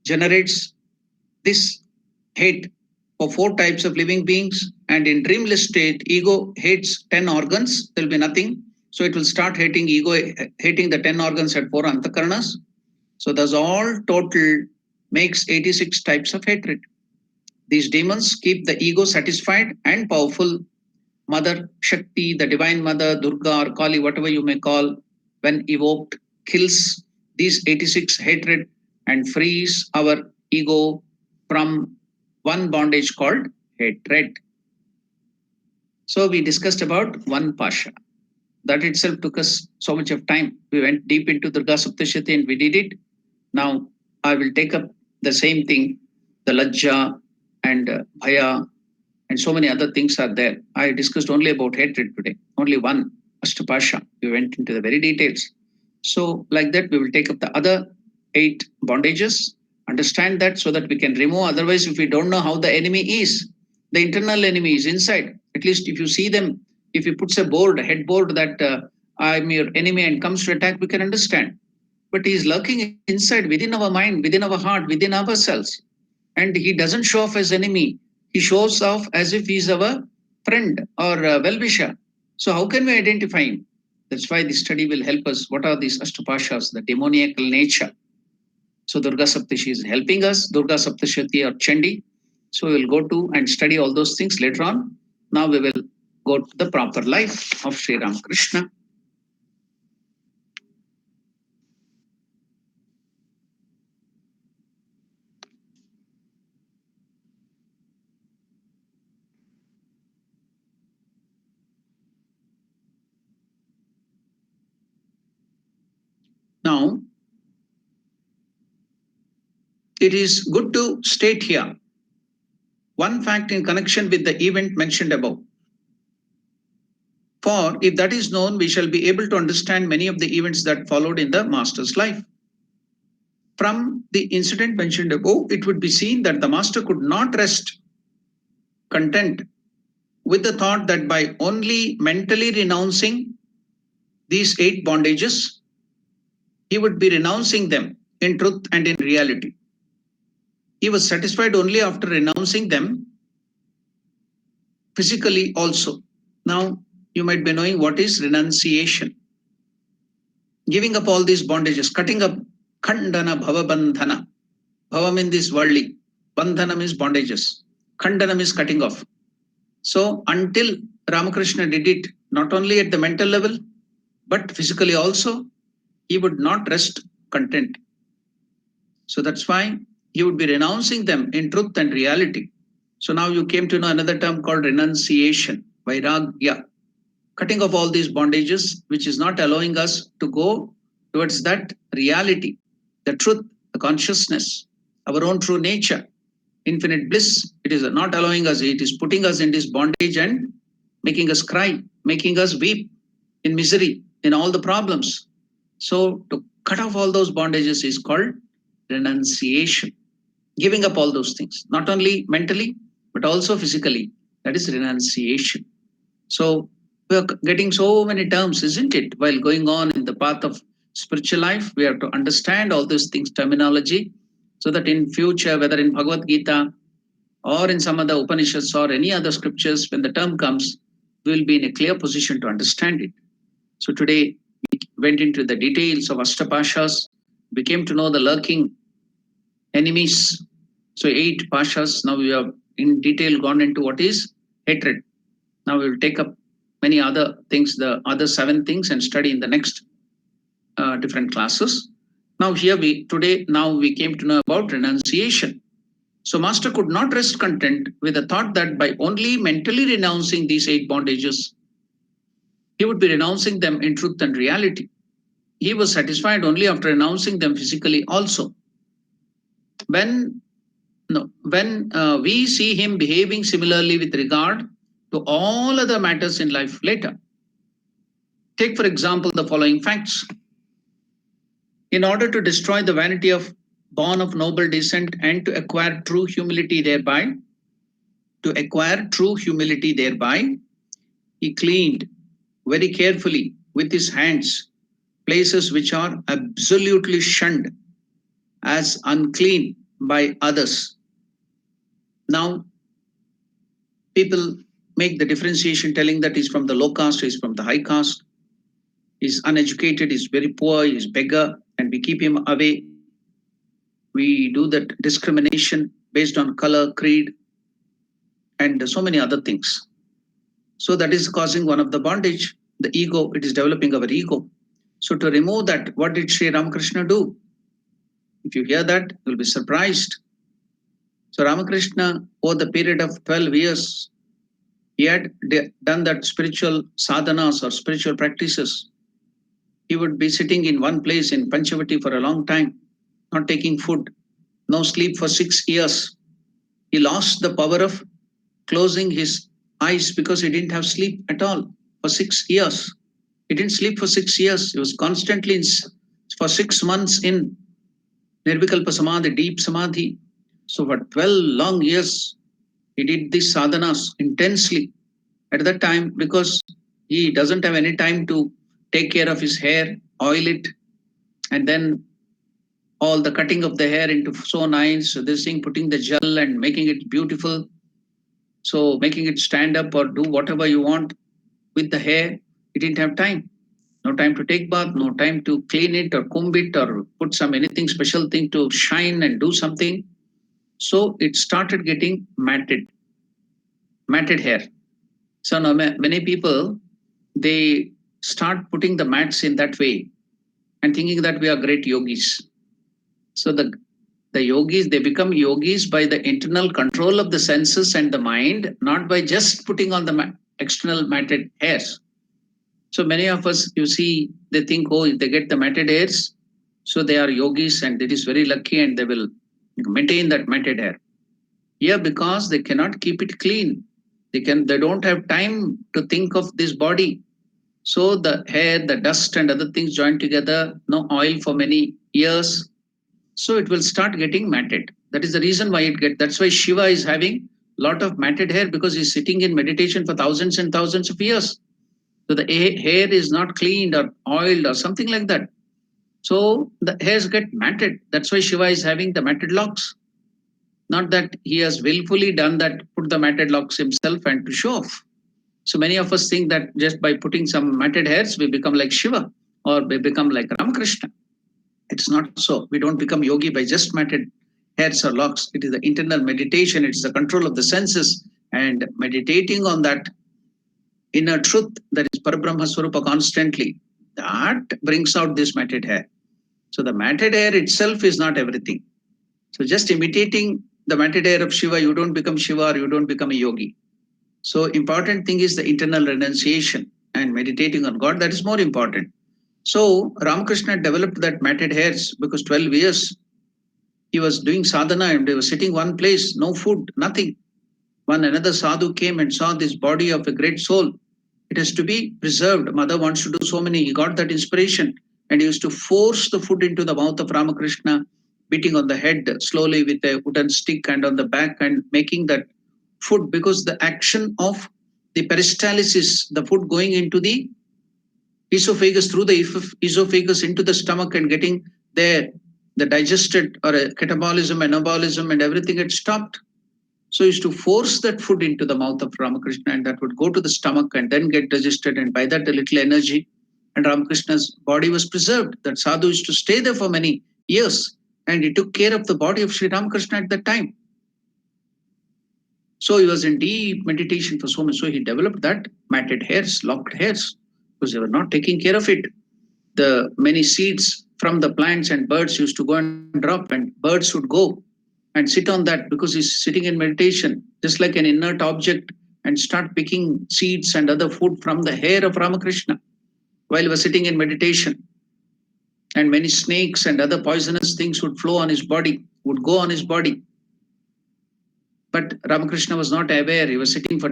generates this hate for 4 types of living beings. And in dreamless state, ego hates 10 organs, there will be nothing. So it will start hating ego, hating the 10 organs at 4 antakaranas. So thus all total makes 86 types of hatred. These demons keep the ego satisfied and powerful. Mother Shakti, the divine mother, Durga or Kali, whatever you may call, when evoked, kills these 86 hatred and frees our ego from one bondage called hatred. So we discussed about one Pasha. That itself took us so much of time. We went deep into Durga Saptashati and we did it. Now I will take up the same thing, the Lajja and Bhaya and so many other things are there. I discussed only about hatred today, only one Ashtapasha. We went into the very details. So, like that, we will take up the other 8 bondages, understand that so that we can remove. Otherwise, if we don't know how the enemy is, the internal enemy is inside. At least if you see them, if he puts a board, a headboard that I'm your enemy and comes to attack, we can understand. But he is lurking inside, within our mind, within our heart, within ourselves. And he doesn't show off as enemy. He shows off as if he's our friend or well-wisher. So how can we identify him? That's why this study will help us. What are these Ashtapashas, the demoniacal nature? So Durga Saptashi is helping us, Durga Saptashati or Chandi. So we will go to and study all those things later on. Now we will go to the proper life of Sri Ramakrishna. Now, it is good to state here one fact in connection with the event mentioned above. For if that is known, we shall be able to understand many of the events that followed in the master's life. From the incident mentioned above, it would be seen that the master could not rest content with the thought that by only mentally renouncing these 8 bondages, he would be renouncing them in truth and in reality. He was satisfied only after renouncing them physically also. Now, you might be knowing what is renunciation. Giving up all these bondages, cutting up khandana bhava bandhana. Bhava means this worldly, bandhana means bondages, khandana means cutting off. So until Ramakrishna did it, not only at the mental level, but physically also, he would not rest content. So that's why he would be renouncing them in truth and reality. So now you came to know another term called renunciation, vairagya, cutting off all these bondages, which is not allowing us to go towards that reality, the truth, the consciousness, our own true nature, infinite bliss. It is not allowing us, it is putting us in this bondage and making us cry, making us weep in misery, in all the problems. So to cut off all those bondages is called renunciation, giving up all those things, not only mentally, but also physically. That is renunciation. So we're getting so many terms, isn't it? While going on in the path of spiritual life, we have to understand all these things, terminology, so that in future, whether in Bhagavad Gita or in some other Upanishads or any other scriptures, when the term comes, we will be in a clear position to understand it. So today we went into the details of Ashtapashas. We came to know the lurking enemies. So 8 pashas. Now we have in detail gone into what is hatred. Now we will take up many other things, the other 7 things, and study in the next different classes. Now here we came to know about renunciation. So master could not rest content with the thought that by only mentally renouncing these 8 bondages, he would be renouncing them in truth and reality. He was satisfied only after renouncing them physically also. When we see him behaving similarly with regard to all other matters in life later. Take, for example, the following facts. In order to destroy the vanity of born of noble descent and to acquire true humility thereby, he cleaned very carefully with his hands places which are absolutely shunned as unclean by others. Now, people make the differentiation telling that he's from the low caste, he's from the high caste, he's uneducated, he's very poor, he's beggar, and we keep him away. We do that discrimination based on color, creed, and so many other things. So that is causing one of the bondage, the ego. It is developing our ego. So to remove that, what did Sri Ramakrishna do? If you hear that, you'll be surprised. So Ramakrishna, over the period of 12 years, he had done that spiritual sadhanas or spiritual practices. He would be sitting in one place in Panchavati for a long time, not taking food, no sleep for 6 years. He lost the power of closing his eyes because he didn't have sleep at all for 6 years. He didn't sleep for 6 years. He was constantly for 6 months in Nirvikalpa Samadhi, deep Samadhi. So for 12 long years, he did these sadhanas intensely at that time because he doesn't have any time to take care of his hair, oil it, and then all the cutting of the hair into so nice, so this thing, putting the gel and making it beautiful. So making it stand up or do whatever you want with the hair, he didn't have time. No time to take bath, no time to clean it or comb it or put some anything special thing to shine and do something. So it started getting matted hair. So now many people, they start putting the mats in that way and thinking that we are great yogis. So the yogis, they become yogis by the internal control of the senses and the mind, not by just putting on the external matted hairs. So many of us, you see, they think, oh, if they get the matted hairs, so they are yogis and it is very lucky and they will maintain that matted hair. Yeah, because they cannot keep it clean. They don't have time to think of this body. So the hair, the dust and other things join together, no oil for many years. So it will start getting matted. That is the reason why that's why Shiva is having a lot of matted hair because he's sitting in meditation for thousands and thousands of years. So the hair is not cleaned or oiled or something like that. So the hairs get matted. That's why Shiva is having the matted locks. Not that he has willfully done that, put the matted locks himself and to show off. So many of us think that just by putting some matted hairs, we become like Shiva or we become like Ramakrishna. It's not so. We don't become yogi by just matted hairs or locks. It is the internal meditation. It's the control of the senses and meditating on that inner truth that is Parabrahma Swarupa constantly. That brings out this matted hair. So the matted hair itself is not everything. So just imitating the matted hair of Shiva, you don't become Shiva or you don't become a yogi. So important thing is the internal renunciation and meditating on God. That is more important. So Ramakrishna developed that matted hairs because 12 years he was doing sadhana and he was sitting one place, no food, nothing. One another sadhu came and saw this body of a great soul. It has to be preserved. Mother wants to do so many. He got that inspiration and he used to force the food into the mouth of Ramakrishna, beating on the head slowly with a wooden stick and on the back and making that food because the action of the peristalsis, the food going into the esophagus through the esophagus into the stomach and getting there, the digested or a catabolism, anabolism, and everything had stopped. So he used to force that food into the mouth of Ramakrishna, and that would go to the stomach and then get digested, and by that a little energy, and Ramakrishna's body was preserved. That sadhu used to stay there for many years, and he took care of the body of Sri Ramakrishna at that time. So he was in deep meditation for so much. So he developed that matted hairs, locked hairs, because they were not taking care of it. The many seeds from the plants and birds used to go and drop, and birds would go and sit on that because he's sitting in meditation, just like an inert object, and start picking seeds and other food from the hair of Ramakrishna while he was sitting in meditation. And many snakes and other poisonous things would flow on his body, would go on his body. But Ramakrishna was not aware. He was sitting for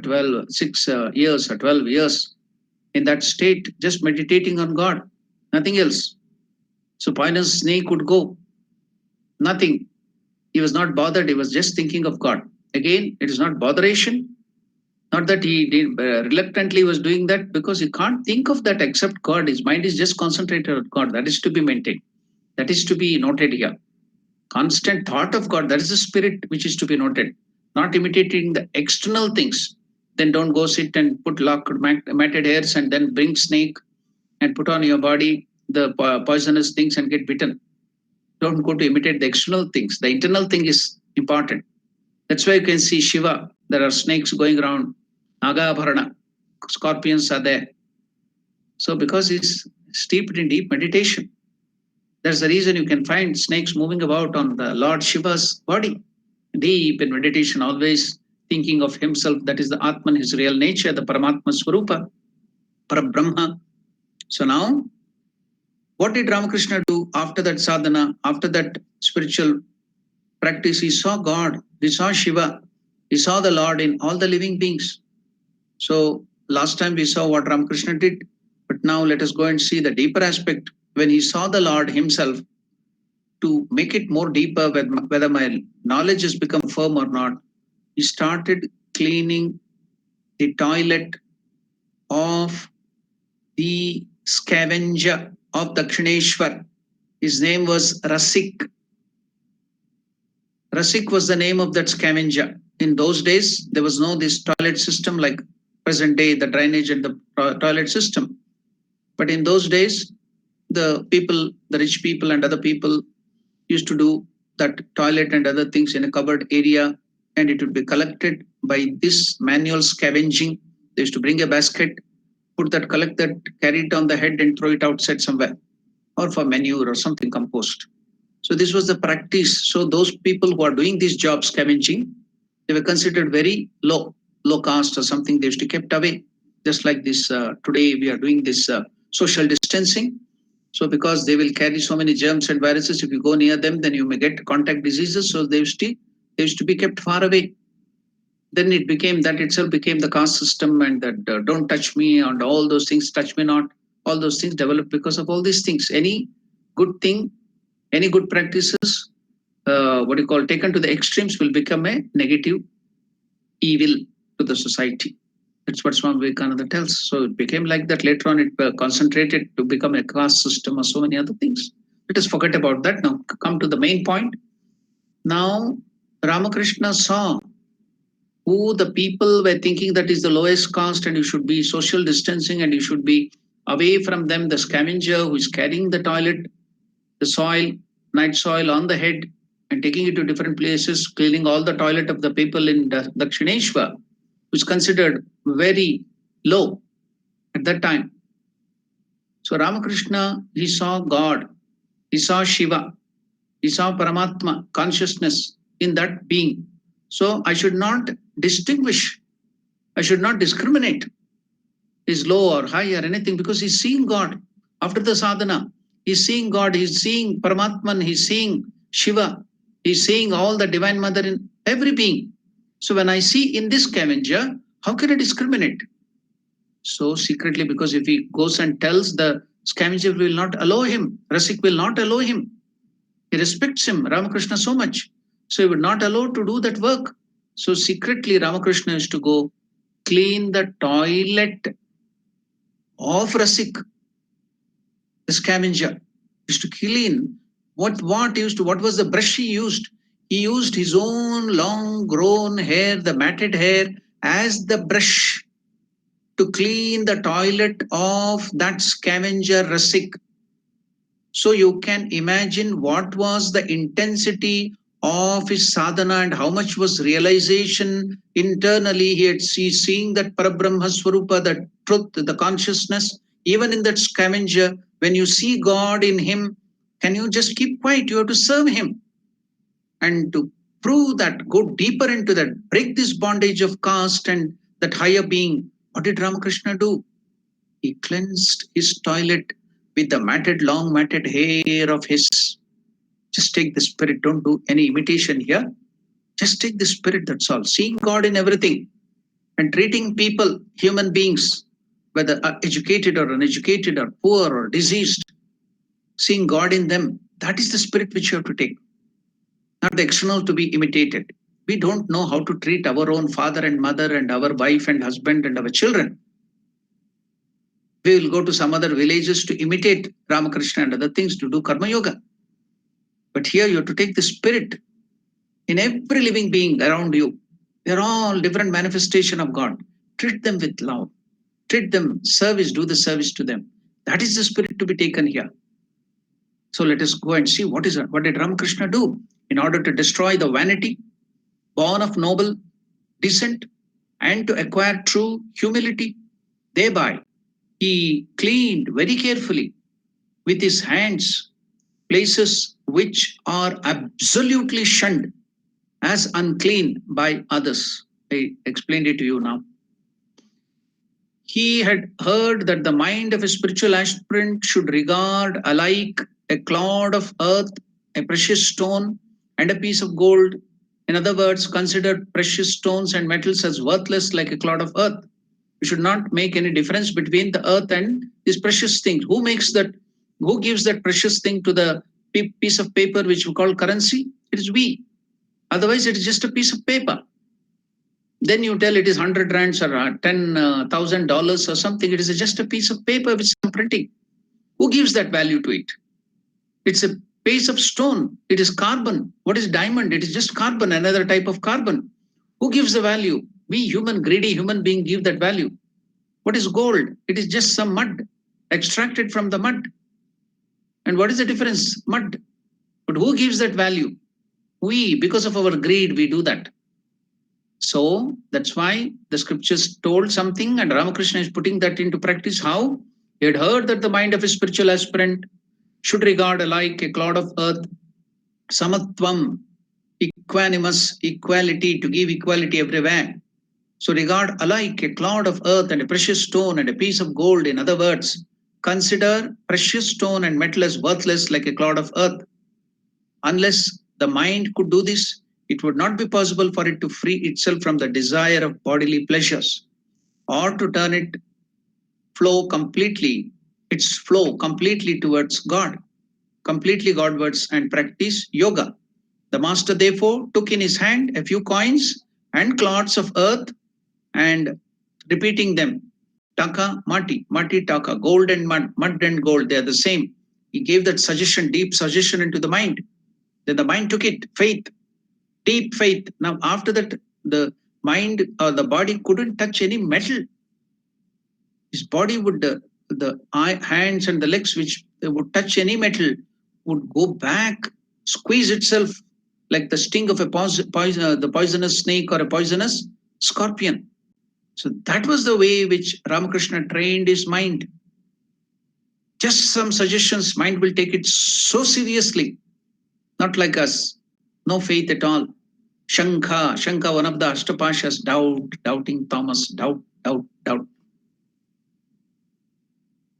6 years or 12 years in that state, just meditating on God, nothing else. So poisonous snake would go, nothing. He was not bothered. He was just thinking of God. Again, it is not botheration. Not that he did reluctantly was doing that, because he can't think of that except God. His mind is just concentrated on God. That is to be maintained. That is to be noted here. Constant thought of God. That is the spirit which is to be noted. Not imitating the external things. Then don't go sit and put locked matted hairs and then bring snake and put on your body the poisonous things and get bitten. Don't go to imitate the external things. The internal thing is important. That's why you can see Shiva. There are snakes going around. Nagabharana. Scorpions are there. So because he's steeped in deep meditation, that's the reason you can find snakes moving about on the Lord Shiva's body. Deep in meditation, always thinking of himself. That is the Atman, his real nature, the Paramatma Swarupa, Parabrahma. So now, what did Ramakrishna do after that sadhana, after that spiritual practice? He saw God, he saw Shiva, he saw the Lord in all the living beings. So last time we saw what Ramakrishna did, but now let us go and see the deeper aspect. When he saw the Lord himself, to make it more deeper, whether my knowledge has become firm or not, he started cleaning the toilet of the scavenger of Dakshineshwar. His name was Rasik. Rasik was the name of that scavenger. In those days, there was no this toilet system like present day, the drainage and the toilet system. But in those days, the people, the rich people and other people used to do that toilet and other things in a covered area, and it would be collected by this manual scavenging. They used to bring a basket, put that, collect that, carry it on the head and throw it outside somewhere, or for manure or something compost. So this was the practice. So those people who are doing this job scavenging, they were considered very low caste or something. They used to kept away. Just like this today we are doing this social distancing. So because they will carry so many germs and viruses, if you go near them, then you may get contact diseases. So they used to be kept far away. Then it became, that itself became the caste system, and that don't touch me and all those things, touch me not. All those things developed because of all these things. Any good thing, any good practices, what you call taken to the extremes, will become a negative evil to the society. That's what Swami Vivekananda tells. So it became like that. Later on, it concentrated to become a caste system or so many other things. Let us forget about that. Now come to the main point. Now Ramakrishna saw who the people were thinking that is the lowest caste, and you should be social distancing and you should be away from them. The scavenger who is carrying the toilet, the soil, night soil on the head and taking it to different places, cleaning all the toilet of the people in Dakshineshwar, was considered very low at that time. So Ramakrishna, he saw God, he saw Shiva, he saw Paramatma, consciousness in that being. So I should not distinguish, I should not discriminate is low or high or anything, because he's seeing God after the sadhana. He's seeing God, he's seeing Paramatman, he's seeing Shiva, he's seeing all the Divine Mother in every being. So when I see in this scavenger, how can I discriminate? So secretly, because if he goes and tells, the scavenger will not allow him, Rasik will not allow him. He respects him, Ramakrishna, so much. So he would not allow to do that work. So secretly, Ramakrishna is to go clean the toilet of Rasik, the scavenger. Is to clean. What was the brush he used? He used his own long grown hair, the matted hair, as the brush to clean the toilet of that scavenger Rasik. So you can imagine what was the intensity of his sadhana and how much was realization internally. He's seeing that Parabrahma Swarupa, the truth, the consciousness, even in that scavenger. When you see God in him, can you just keep quiet? You have to serve him. And to prove that, go deeper into that, break this bondage of caste and that higher being. What did Ramakrishna do? He cleansed his toilet with the long matted hair of his. Just take the spirit, don't do any imitation here. Just take the spirit, that's all. Seeing God in everything and treating people, human beings, whether educated or uneducated or poor or diseased, seeing God in them, that is the spirit which you have to take, not the external to be imitated. We don't know how to treat our own father and mother and our wife and husband and our children. We will go to some other villages to imitate Ramakrishna and other things to do Karma Yoga. But here you have to take the spirit in every living being around you. They're all different manifestation of God. Treat them with love. Treat them service, do the service to them. That is the spirit to be taken here. So let us go and see what did Ramakrishna do in order to destroy the vanity, born of noble descent, and to acquire true humility. Thereby, he cleaned very carefully with his hands places which are absolutely shunned as unclean by others. I explained it to you now. He had heard that the mind of a spiritual aspirant should regard alike a clod of earth, a precious stone, and a piece of gold. In other words, consider precious stones and metals as worthless like a clod of earth. You should not make any difference between the earth and these precious things. Who makes that? Who gives that precious thing to the piece of paper which we call currency? It is we. Otherwise, it is just a piece of paper. Then you tell it is 100 rands or $10,000 or something. It is just a piece of paper which I'm printing. Who gives that value to it? It's a piece of stone. It is carbon. What is diamond? It is just carbon, another type of carbon. Who gives the value? We human, greedy human being give that value. What is gold? It is just some mud extracted from the mud. And what is the difference? Mud. But who gives that value? We, because of our greed, we do that. So that's why the scriptures told something, and Ramakrishna is putting that into practice. How? He had heard that the mind of a spiritual aspirant should regard alike a clod of earth, samatvam, equanimous, equality, to give equality everywhere. So regard alike a clod of earth and a precious stone and a piece of gold. In other words, consider precious stone and metal as worthless like a clod of earth. Unless the mind could do this, it would not be possible for it to free itself from the desire of bodily pleasures or to turn its flow completely towards God, completely Godwards, and practice yoga. The master therefore took in his hand a few coins and clods of earth and repeating them, taka, mati, taka, gold and mud and gold, they are the same. He gave that suggestion, deep suggestion into the mind. Then the mind took it, faith, deep faith. Now, after that, the mind or the body couldn't touch any metal. His body would, the hands and the legs which would touch any metal would go back, squeeze itself like the sting of a the poisonous snake or a poisonous scorpion. So that was the way which Ramakrishna trained his mind. Just some suggestions, mind will take it so seriously, not like us, no faith at all. Shankha, one of the Ashtapashas, doubting Thomas, doubt.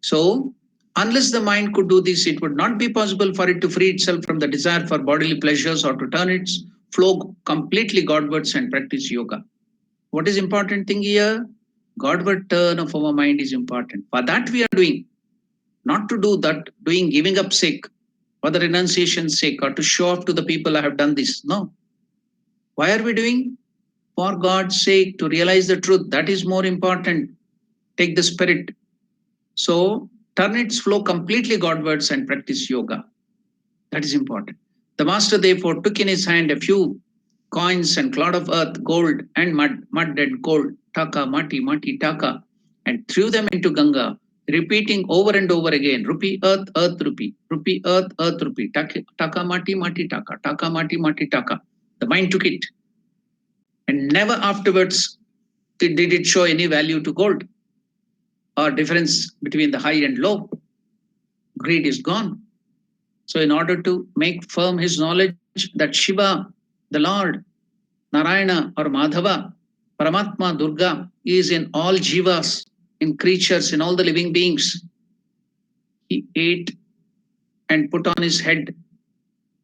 So, unless the mind could do this, it would not be possible for it to free itself from the desire for bodily pleasures or to turn its flow completely Godwards and practice yoga. What is important thing here? Godward turn of our mind is important. For that we are doing, not to do that, doing giving up sake, for the renunciation's sake, or to show off to the people I have done this. No. Why are we doing? For God's sake, to realize the truth. That is more important. Take the spirit. So turn its flow completely Godwards and practice yoga. That is important. The master therefore took in his hand a few coins and clod of earth, gold and mud and gold, taka, mati, taka, and threw them into Ganga, repeating over and over again, rupee, earth, rupee, earth, rupee, taka, mati, taka, mati, taka. The mind took it. And never afterwards did it show any value to gold or difference between the high and low. Greed is gone. So in order to make firm his knowledge that Shiva, the Lord, Narayana or Madhava, Paramatma, Durga is in all jivas, in creatures, in all the living beings, he ate and put on his head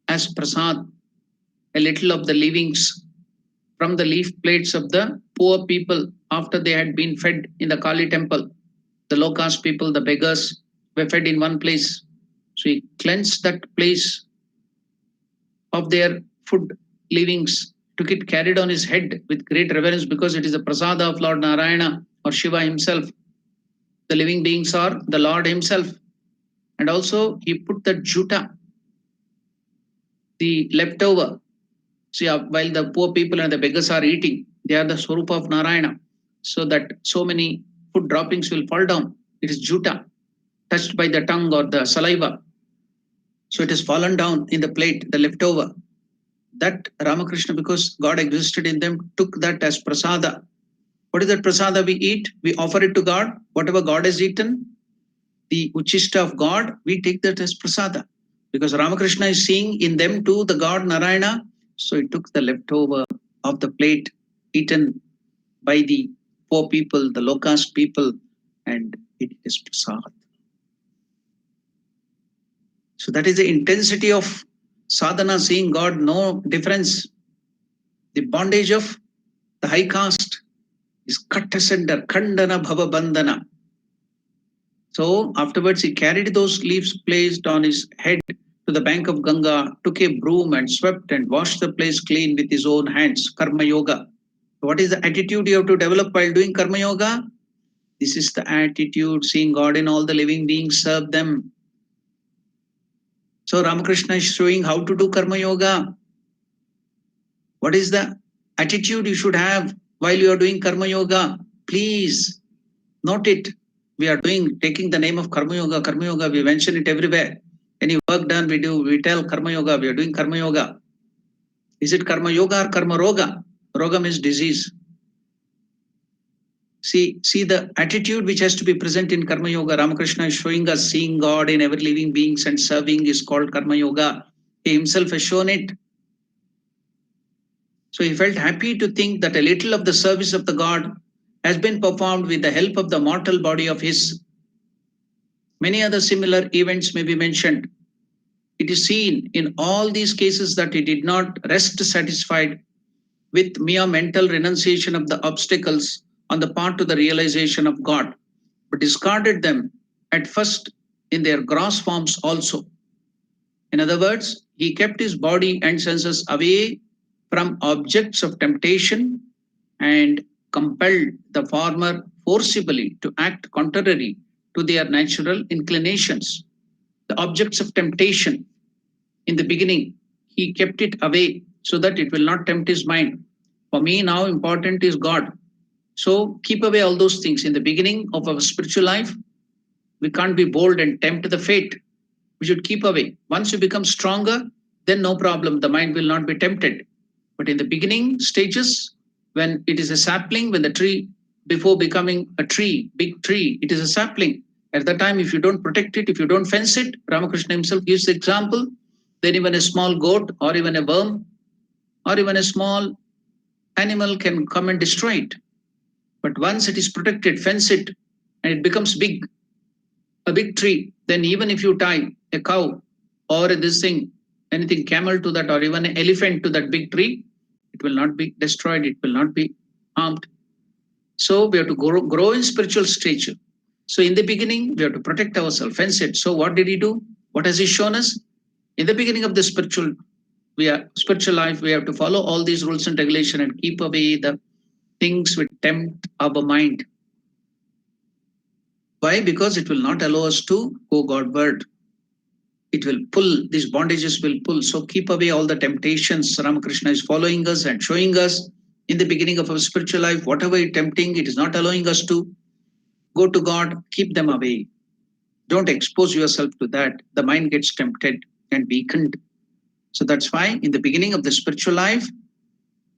as prasad a little of the leavings from the leaf plates of the poor people after they had been fed in the Kali temple. The low caste people, the beggars, were fed in one place. So he cleansed that place of their food leavings took it, carried on his head with great reverence because it is the prasada of Lord Narayana or Shiva himself. The living beings are the Lord himself. And also he put the juta, the leftover. See, while the poor people and the beggars are eating, they are the Swarupa of Narayana. So that so many food droppings will fall down. It is juta, touched by the tongue or the saliva. So it has fallen down in the plate, the leftover. That Ramakrishna, because God existed in them, took that as prasada. What is that prasada we eat? We offer it to God. Whatever God has eaten, the uchishta of God, we take that as prasada. Because Ramakrishna is seeing in them too the God Narayana. So he took the leftover of the plate eaten by the poor people, the low caste people, and it is prasad. So that is the intensity of sadhana, seeing God, no difference. The bondage of the high caste is cut asunder, khandana bhava bandhana. So afterwards he carried those leaves placed on his head to the bank of Ganga, took a broom and swept and washed the place clean with his own hands, karma yoga. What is the attitude you have to develop while doing karma yoga? This is the attitude, seeing God in all the living beings, serve them. So Ramakrishna is showing how to do karma yoga. What is the attitude you should have while you are doing karma yoga? Please note it. We are taking the name of karma yoga, we mention it everywhere. Any work done, we tell karma yoga, we are doing karma yoga. Is it karma yoga or karma roga? Roga means disease. See the attitude which has to be present in karma yoga. Ramakrishna is showing us seeing God in every living beings and serving is called karma yoga. He himself has shown it. So he felt happy to think that a little of the service of the God has been performed with the help of the mortal body of his. Many other similar events may be mentioned. It is seen in all these cases that he did not rest satisfied with mere mental renunciation of the obstacles on the path to the realization of God, but discarded them at first in their gross forms also. In other words, he kept his body and senses away from objects of temptation and compelled the former forcibly to act contrary to their natural inclinations. The objects of temptation, in the beginning, he kept it away so that it will not tempt his mind. For me, now important is God. So keep away all those things. In the beginning of our spiritual life, we can't be bold and tempt the fate. We should keep away. Once you become stronger, then no problem. The mind will not be tempted. But in the beginning stages, when it is a sapling, when the tree, before becoming a tree, big tree, it is a sapling. At that time, if you don't protect it, if you don't fence it, Ramakrishna himself gives the example, then even a small goat or even a worm or even a small animal can come and destroy it. But once it is protected, fence it, and it becomes big, a big tree, then even if you tie a cow or this thing, anything, camel to that or even an elephant to that big tree, it will not be destroyed, it will not be harmed. So we have to grow in spiritual stature. So in the beginning, we have to protect ourselves, fence it. So what did he do? What has he shown us? In the beginning of the spiritual life, we have to follow all these rules and regulation and keep away the things which tempt our mind. Why? Because it will not allow us to go Godward. It will pull, these bondages will pull. So keep away all the temptations. Ramakrishna is following us and showing us in the beginning of our spiritual life, whatever is tempting, it is not allowing us to go to God, keep them away. Don't expose yourself to that. The mind gets tempted and weakened. So that's why in the beginning of the spiritual life,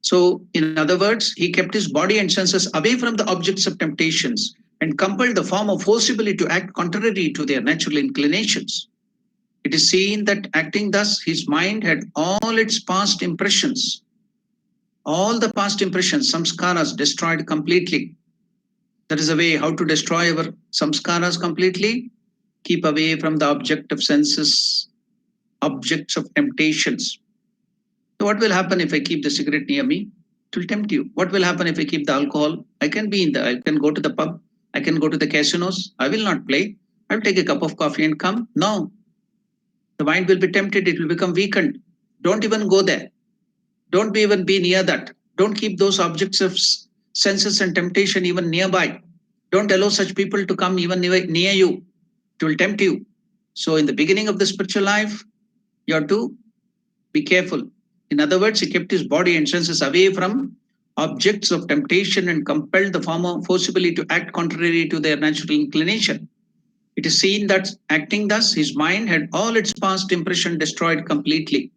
so in other words, he kept his body and senses away from the objects of temptations and compelled the form of forcibly to act contrary to their natural inclinations. It is seen that acting thus, his mind had all its past impressions, all the past impressions, samskaras, destroyed completely. That is a way how to destroy our samskaras completely. Keep away from the object of senses, objects of temptations. So what will happen if I keep the cigarette near me? It will tempt you. What will happen if I keep the alcohol? I can go to the pub, I can go to the casinos. I will not play. I'll take a cup of coffee and come. No. The mind will be tempted, it will become weakened. Don't even go there. Don't even be near that. Don't keep those objects of senses and temptation even nearby. Don't allow such people to come even near you. It will tempt you. So, in the beginning of the spiritual life, you have to be careful. In other words, he kept his body and senses away from objects of temptation and compelled the farmer forcibly to act contrary to their natural inclination. It is seen that acting thus, his mind had all its past impression destroyed completely.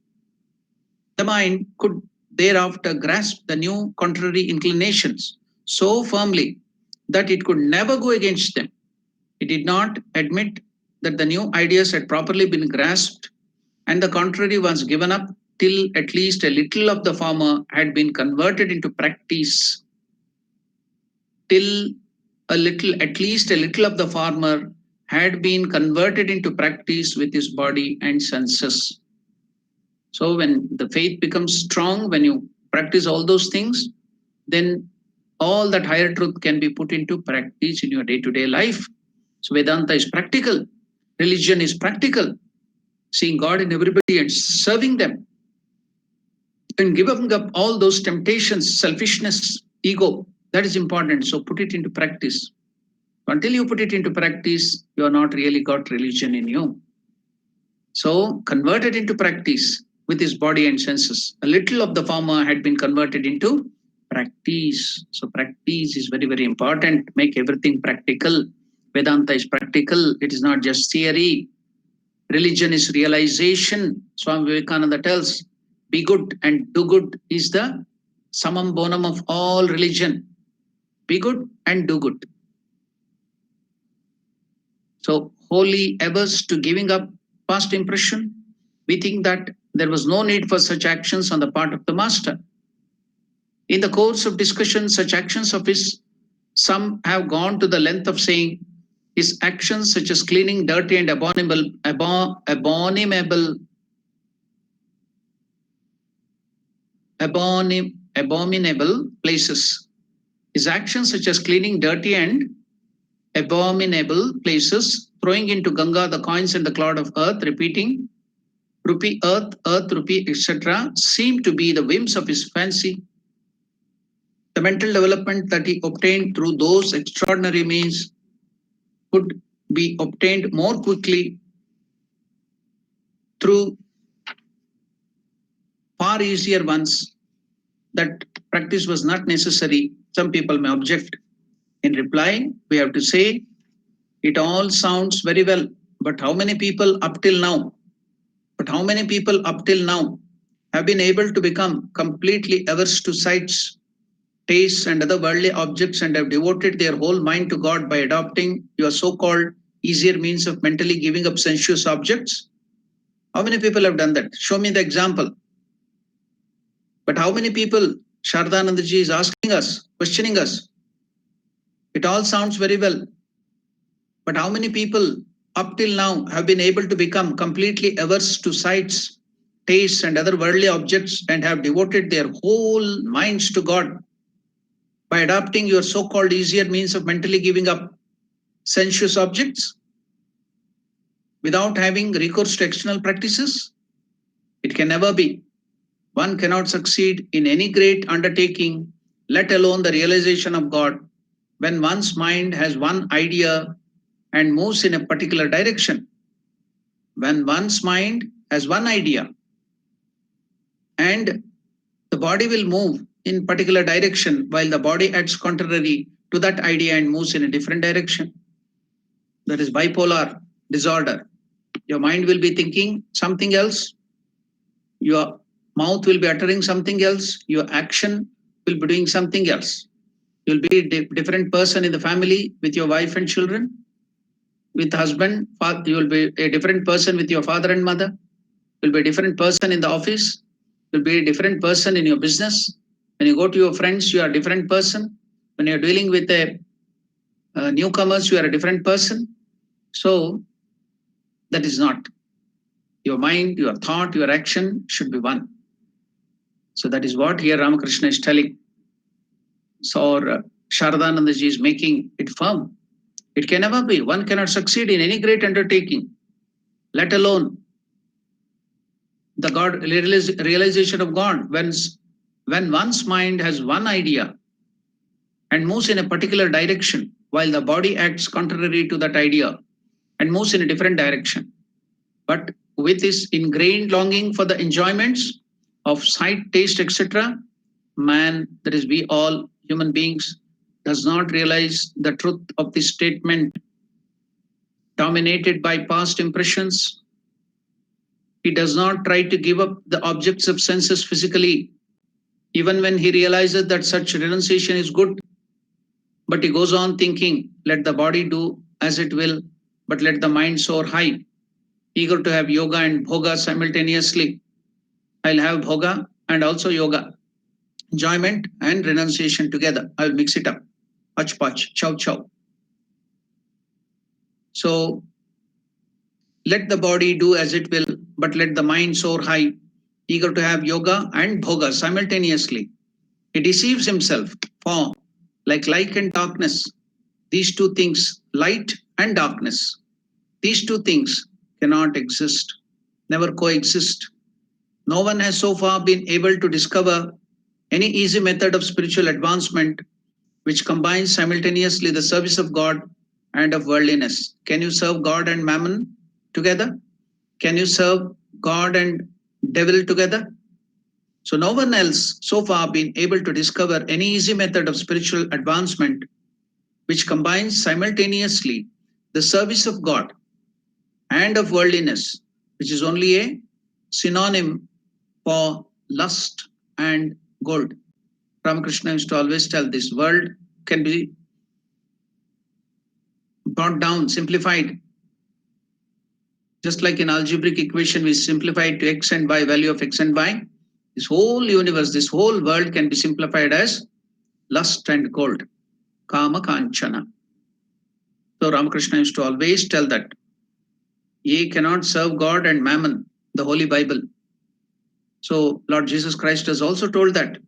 The mind could thereafter grasp the new contrary inclinations so firmly that it could never go against them. It did not admit that the new ideas had properly been grasped and the contrary was given up till at least a little of the former had been converted into practice. Till at least a little of the former had been converted into practice with his body and senses. So when the faith becomes strong, when you practice all those things, then all that higher truth can be put into practice in your day-to-day life. So Vedanta is practical. Religion is practical. Seeing God in everybody and serving them. And giving up all those temptations, selfishness, ego, that is important. So put it into practice. Until you put it into practice, you are not really got religion in you. So convert it into practice with his body and senses. A little of the former had been converted into practice. So practice is very, very important. Make everything practical. Vedanta is practical. It is not just theory. Religion is realization. Swami Vivekananda tells, be good and do good is the summum bonum of all religion. Be good and do good. So wholly averse to giving up past impression, we think that there was no need for such actions on the part of the master. In the course of discussion, such actions of his, some have gone to the length of saying his actions such as cleaning dirty and abominable places. His actions such as cleaning dirty and abominable places, throwing into Ganga the coins and the clod of earth, repeating rupee, earth, rupee, etc., seem to be the whims of his fancy. The mental development that he obtained through those extraordinary means could be obtained more quickly through far easier ones. That practice was not necessary. Some people may object. In reply, we have to say, it all sounds very well, but how many people up till now have been able to become completely averse to sights, tastes, and other worldly objects and have devoted their whole mind to God by adopting your so-called easier means of mentally giving up sensuous objects? How many people have done that? Show me the example. But how many people, Shardanandaji is asking us, questioning us? It all sounds very well. But how many people up till now have been able to become completely averse to sights, tastes, and other worldly objects and have devoted their whole minds to God by adopting your so-called easier means of mentally giving up sensuous objects without having recourse to external practices? It can never be. One cannot succeed in any great undertaking, let alone the realization of God, when one's mind has one idea and moves in a particular direction. When one's mind has one idea and the body will move in particular direction while the body acts contrary to that idea and moves in a different direction. That is bipolar disorder. Your mind will be thinking something else, your mouth will be uttering something else, your action will be doing something else. You'll be a different person in the family with your wife and children, with husband, you will be a different person with your father and mother, you'll be a different person in the office, you'll be a different person in your business. When you go to your friends, you are a different person. When you're dealing with newcomers, you are a different person. So that is not. Your mind, your thought, your action should be one. So that is what here Ramakrishna is telling. So Sharadanandaji is making it firm. It can never be. One cannot succeed in any great undertaking, let alone the God realization of God, when when one's mind has one idea and moves in a particular direction, while the body acts contrary to that idea and moves in a different direction. But with this ingrained longing for the enjoyments of sight, taste, etc., man, that is, we all human beings, does not realize the truth of this statement. Dominated by past impressions, he does not try to give up the objects of senses physically, even when he realizes that such renunciation is good. But he goes on thinking, let the body do as it will, but let the mind soar high, eager to have yoga and bhoga simultaneously. I'll have bhoga and also yoga, enjoyment and renunciation together. I'll mix it up. Pach pach, chow chow. So let the body do as it will, but let the mind soar high, eager to have yoga and bhoga simultaneously. He deceives himself, for like light and darkness, these two things, light and darkness, these two things cannot exist, never coexist. No one has so far been able to discover any easy method of spiritual advancement which combines simultaneously the service of God and of worldliness. Can you serve God and mammon together? Can you serve God and devil together? So no one else so far been able to discover any easy method of spiritual advancement which combines simultaneously the service of God and of worldliness, which is only a synonym for lust and gold. Ramakrishna used to always tell this world can be brought down, simplified. Just like in algebraic equation, we simplify it to x and y, value of x and y. This whole universe, this whole world can be simplified as lust and gold, kama kanchana. So Ramakrishna used to always tell that ye cannot serve God and mammon, the Holy Bible. So Lord Jesus Christ has also told that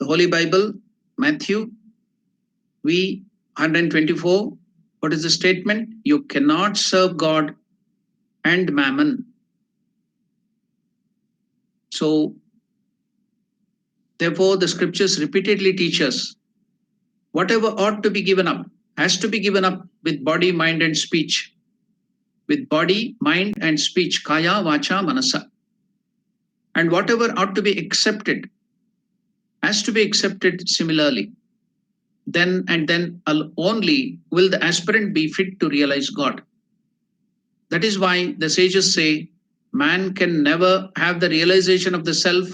the Holy Bible, Matthew v 124, what is the statement? You cannot serve God and mammon. So therefore the scriptures repeatedly teach us whatever ought to be given up has to be given up with body, mind and speech. With body, mind and speech, kaya, vacha, manasa. And whatever ought to be accepted has to be accepted similarly. Then and then only will the aspirant be fit to realize God. That is why the sages say man can never have the realization of the self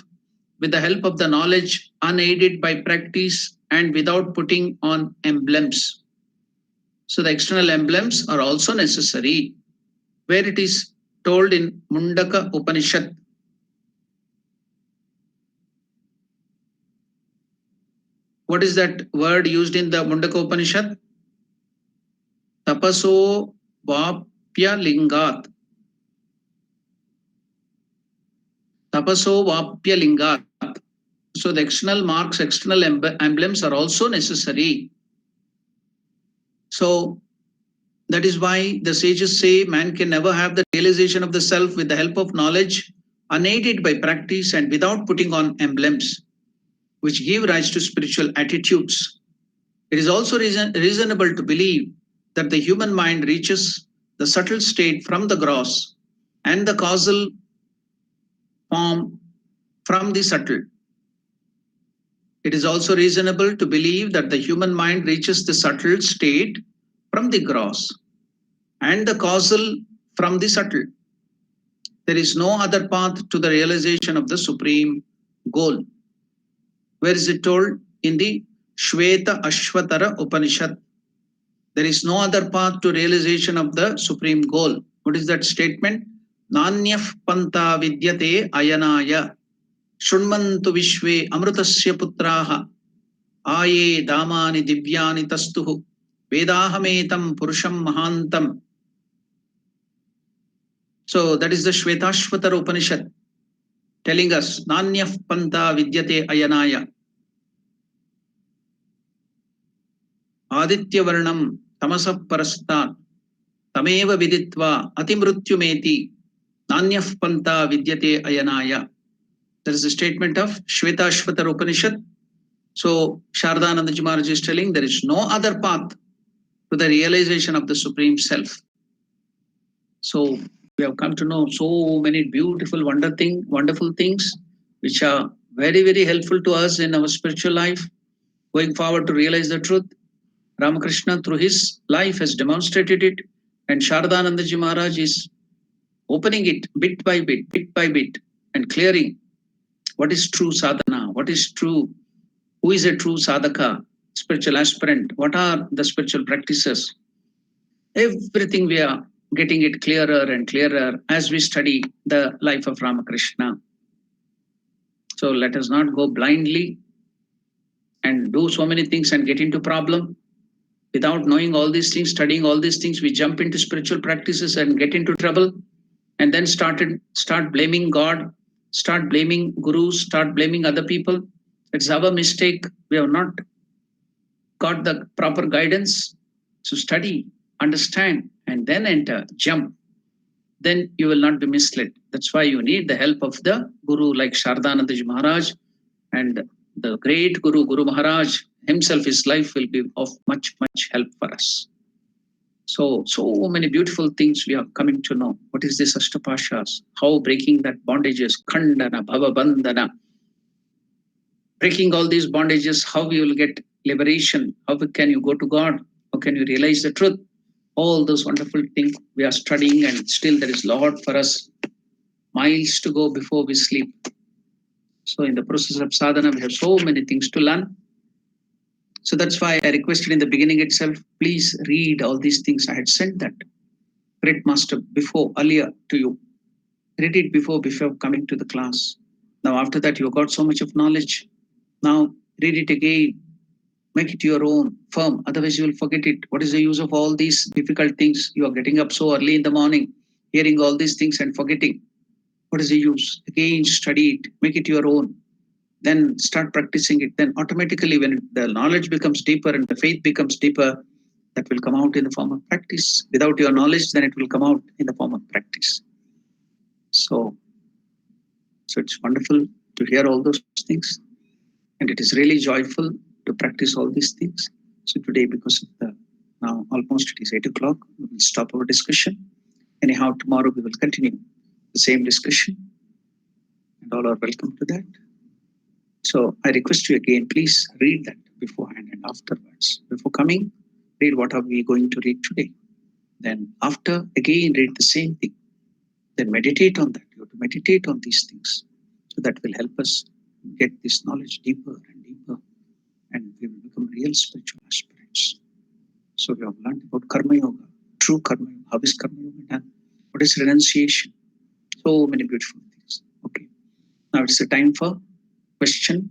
with the help of the knowledge unaided by practice and without putting on emblems. So the external emblems are also necessary, where it is told in Mundaka Upanishad. What is that word used in the Mundaka Upanishad? Tapaso Vapya Lingat. Tapaso Vapya Lingat. So the external marks, external emblems are also necessary. So that is why the sages say man can never have the realization of the self with the help of knowledge, unaided by practice and without putting on emblems, which give rise to spiritual attitudes. It is also reasonable to believe that the human mind reaches the subtle state from the gross and the causal form from the subtle. It is also reasonable to believe that the human mind reaches the subtle state from the gross and the causal from the subtle. There is no other path to the realization of the supreme goal. Where is it told? In the Shweta Ashvatara Upanishad. There is no other path to realization of the supreme goal. What is that statement? Nanyaf panta vidyate ayanaya shunmantu vishve amrutasya putraha aye damani divyani tastuhu vedahametam purusham mahantam. So that is the Shvetashvatara Upanishad telling us Nanyaf panta vidyate ayanaya. Aditya varnam tamasa parastat tameva viditva atimrutyumeti nanyaf panta vidyate ayanaya. There is a statement of Shvetashvatar Upanishad. So Shardanandaji Maharaj is telling there is no other path to the realization of the Supreme Self. So we have come to know so many beautiful, wonderful things which are very, very helpful to us in our spiritual life, going forward to realize the truth. Ramakrishna, through his life, has demonstrated it, and Shardanandaji Maharaj is opening it bit by bit, and clearing what is true sadhana, what is true, who is a true sadhaka, spiritual aspirant, what are the spiritual practices. Everything we are getting it clearer and clearer as we study the life of Ramakrishna. So let us not go blindly and do so many things and get into problem. Without knowing all these things, studying all these things, we jump into spiritual practices and get into trouble, and then start blaming God, start blaming gurus, start blaming other people. It's our mistake. We have not got the proper guidance. So study, understand, and then enter, jump. Then you will not be misled. That's why you need the help of the guru like Shardanandaji Maharaj, and the great Guru Maharaj himself. His life will be of much help for us. So many beautiful things we are coming to know. What is this Ashtapashas? How breaking that bondages, Khandana, Bhava Bandhana. Breaking all these bondages, how we will get liberation, how can you go to God, how can you realize the truth. All those wonderful things we are studying, and still there is a lot for us, miles to go before we sleep. So in the process of sadhana, we have so many things to learn. So that's why I requested in the beginning itself, please read all these things. I had sent that great master earlier to you. Read it before coming to the class. Now after that, you got so much of knowledge. Now read it again. Make it your own, firm. Otherwise, you will forget it. What is the use of all these difficult things? You are getting up so early in the morning, hearing all these things and forgetting. What is the use? Again, study it. Make it your own. Then start practicing it. Then automatically, when the knowledge becomes deeper and the faith becomes deeper, that will come out in the form of practice. Without your knowledge, then it will come out in the form of practice. So it's wonderful to hear all those things. And it is really joyful to practice all these things. So today, because of now almost it is 8 o'clock, we will stop our discussion. Anyhow, tomorrow we will continue the same discussion. And all are welcome to that. So I request you again, please read that beforehand and afterwards. Before coming, read what are we going to read today. Then after, again, read the same thing. Then meditate on that. You have to meditate on these things. So that will help us get this knowledge deeper and deeper. And we will become real spiritual aspirants. So we have learned about Karma Yoga, true Karma Yoga. How is Karma Yoga done? What is renunciation? So many beautiful things. Okay. Now it's the time for question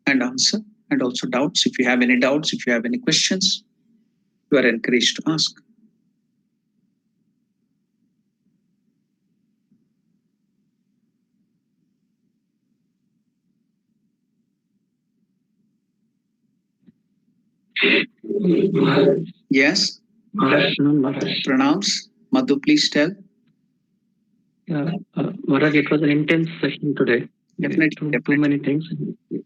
and answer, and also doubts. If you have any doubts, if you have any questions, you are encouraged to ask. Yes. Pranams. Madhu, please tell. Maharaj, it was an intense session today. Definitely. Too many things.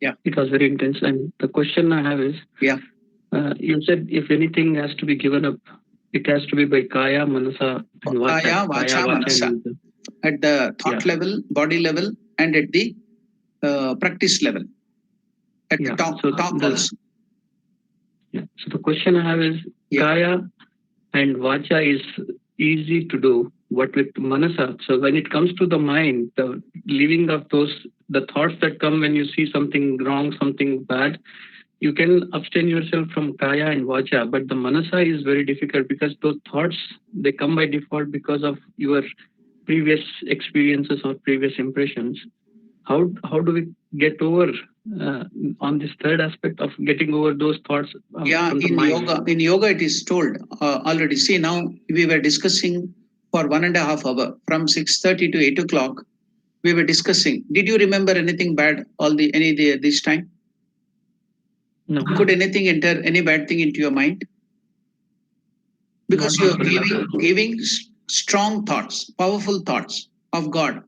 Yeah. It was very intense. And the question I have is, you said if anything has to be given up, it has to be by Kaya, Manasa, and Vacha. Kaya, Vacha, Manasa. At the thought level, body level, and at the practice level. At the top also. Yeah. So the question I have is, Kaya and Vacha is easy to do. What with Manasa? So when it comes to the mind, the leaving of the thoughts that come when you see something wrong, something bad, you can abstain yourself from Kaya and Vacha. But the Manasa is very difficult because those thoughts, they come by default because of your previous experiences or previous impressions. How do we get over on this third aspect of getting over those thoughts? In yoga it is told already. See, now we were discussing for 1.5 hours from 6:30 to 8 o'clock. We were discussing. Did you remember anything bad this time? No. Could anything enter any bad thing into your mind? Because you are giving strong thoughts, powerful thoughts of God,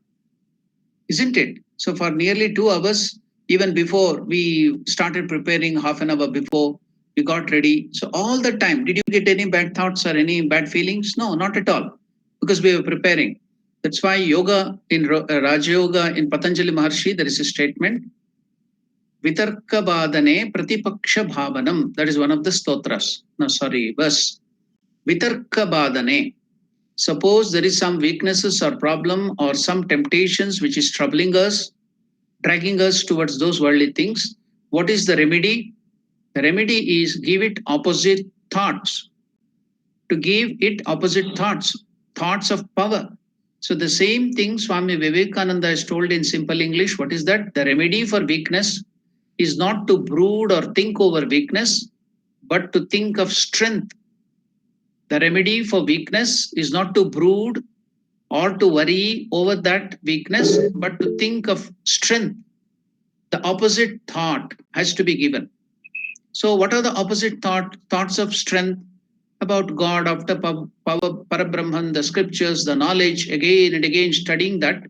isn't it? So for nearly 2 hours, even before we started preparing, half an hour before we got ready. So all the time, did you get any bad thoughts or any bad feelings? No, not at all, because we were preparing. That's why yoga in Raja Yoga in Patanjali Maharshi, there is a statement, Vitarka Badane Pratipaksha Bhavanam. That is one of the stotras. No, sorry, verse. Vitarka Badane. Suppose there is some weaknesses or problem or some temptations which is troubling us, dragging us towards those worldly things. What is the remedy? The remedy is give it opposite thoughts. To give it opposite thoughts, thoughts of power. So the same thing Swami Vivekananda has told in simple English. What is that? The remedy for weakness is not to brood or think over weakness, but to think of strength. The remedy for weakness is not to brood or to worry over that weakness, but to think of strength. The opposite thought has to be given. So, what are the opposite thoughts of strength? About God, after power, Parabrahman, the scriptures, the knowledge, again and again studying that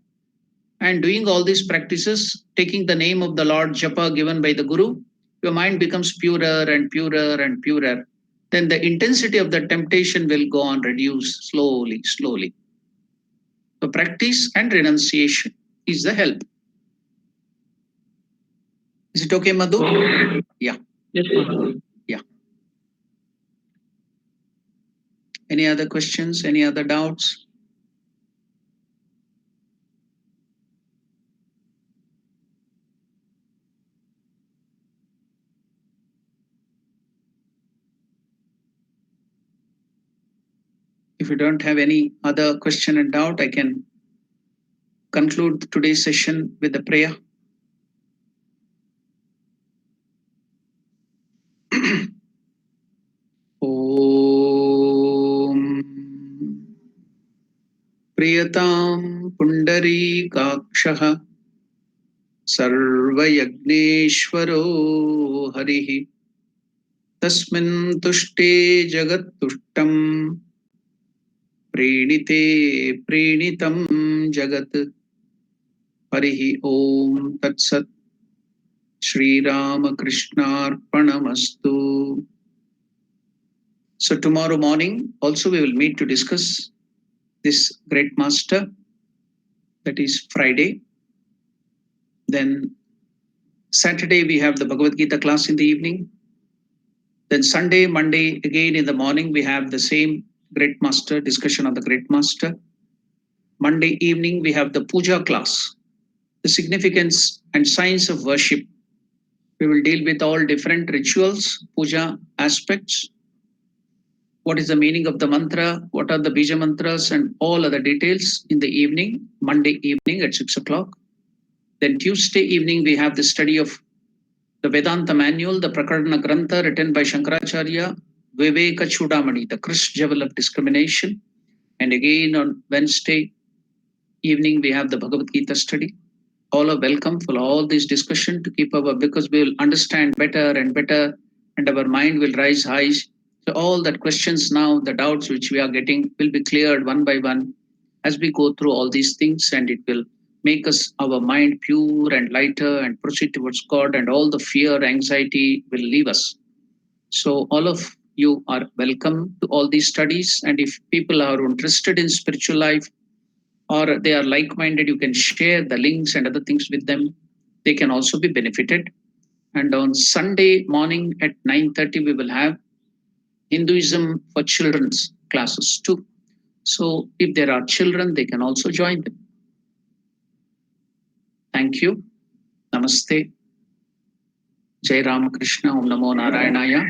and doing all these practices, taking the name of the Lord, Japa given by the Guru, your mind becomes purer and purer and purer. Then the intensity of the temptation will go on reduce slowly, slowly. So practice and renunciation is the help. Is it okay, Madhu? Yeah. Yes, Maharaj. Yeah. Any other questions? Any other doubts? If you don't have any other question and doubt, I can conclude today's session with a prayer. Om Priyatam Pundarikakshah Sarvayagneshwaro Harihi Tasmin Tushte Jagat Tushtam Prenite Prenitam Jagat Harihi Om Tatsat Shri Ramakrishnaarpanamastu. So tomorrow morning also we will meet to discuss this great master, that is Friday. Then Saturday we have the Bhagavad Gita class in the evening. Then Sunday, Monday again in the morning we have the same great master, discussion on the great master. Monday evening we have the puja class, the significance and science of worship. We will deal with all different rituals, puja aspects. What is the meaning of the mantra? What are the bija mantras and all other details in the evening, Monday evening at 6 o'clock. Then Tuesday evening, we have the study of the Vedanta manual, the Prakarana Grantha written by Shankaracharya, Viveka Chudamani, the Krish Jewel of discrimination. And again on Wednesday evening, we have the Bhagavad Gita study. All are welcome for all this discussion to keep our, because we will understand better and better and our mind will rise high. So all that questions now, the doubts which we are getting will be cleared one by one as we go through all these things, and it will make us our mind pure and lighter and proceed towards God, and all the fear, anxiety will leave us. So all of you are welcome to all these studies, and if people are interested in spiritual life or they are like-minded, you can share the links and other things with them. They can also be benefited. And on Sunday morning at 9:30, we will have Hinduism for children's classes too. So if there are children, they can also join them. Thank you. Namaste. Jai Ramakrishna. Om Namo Narayanaya.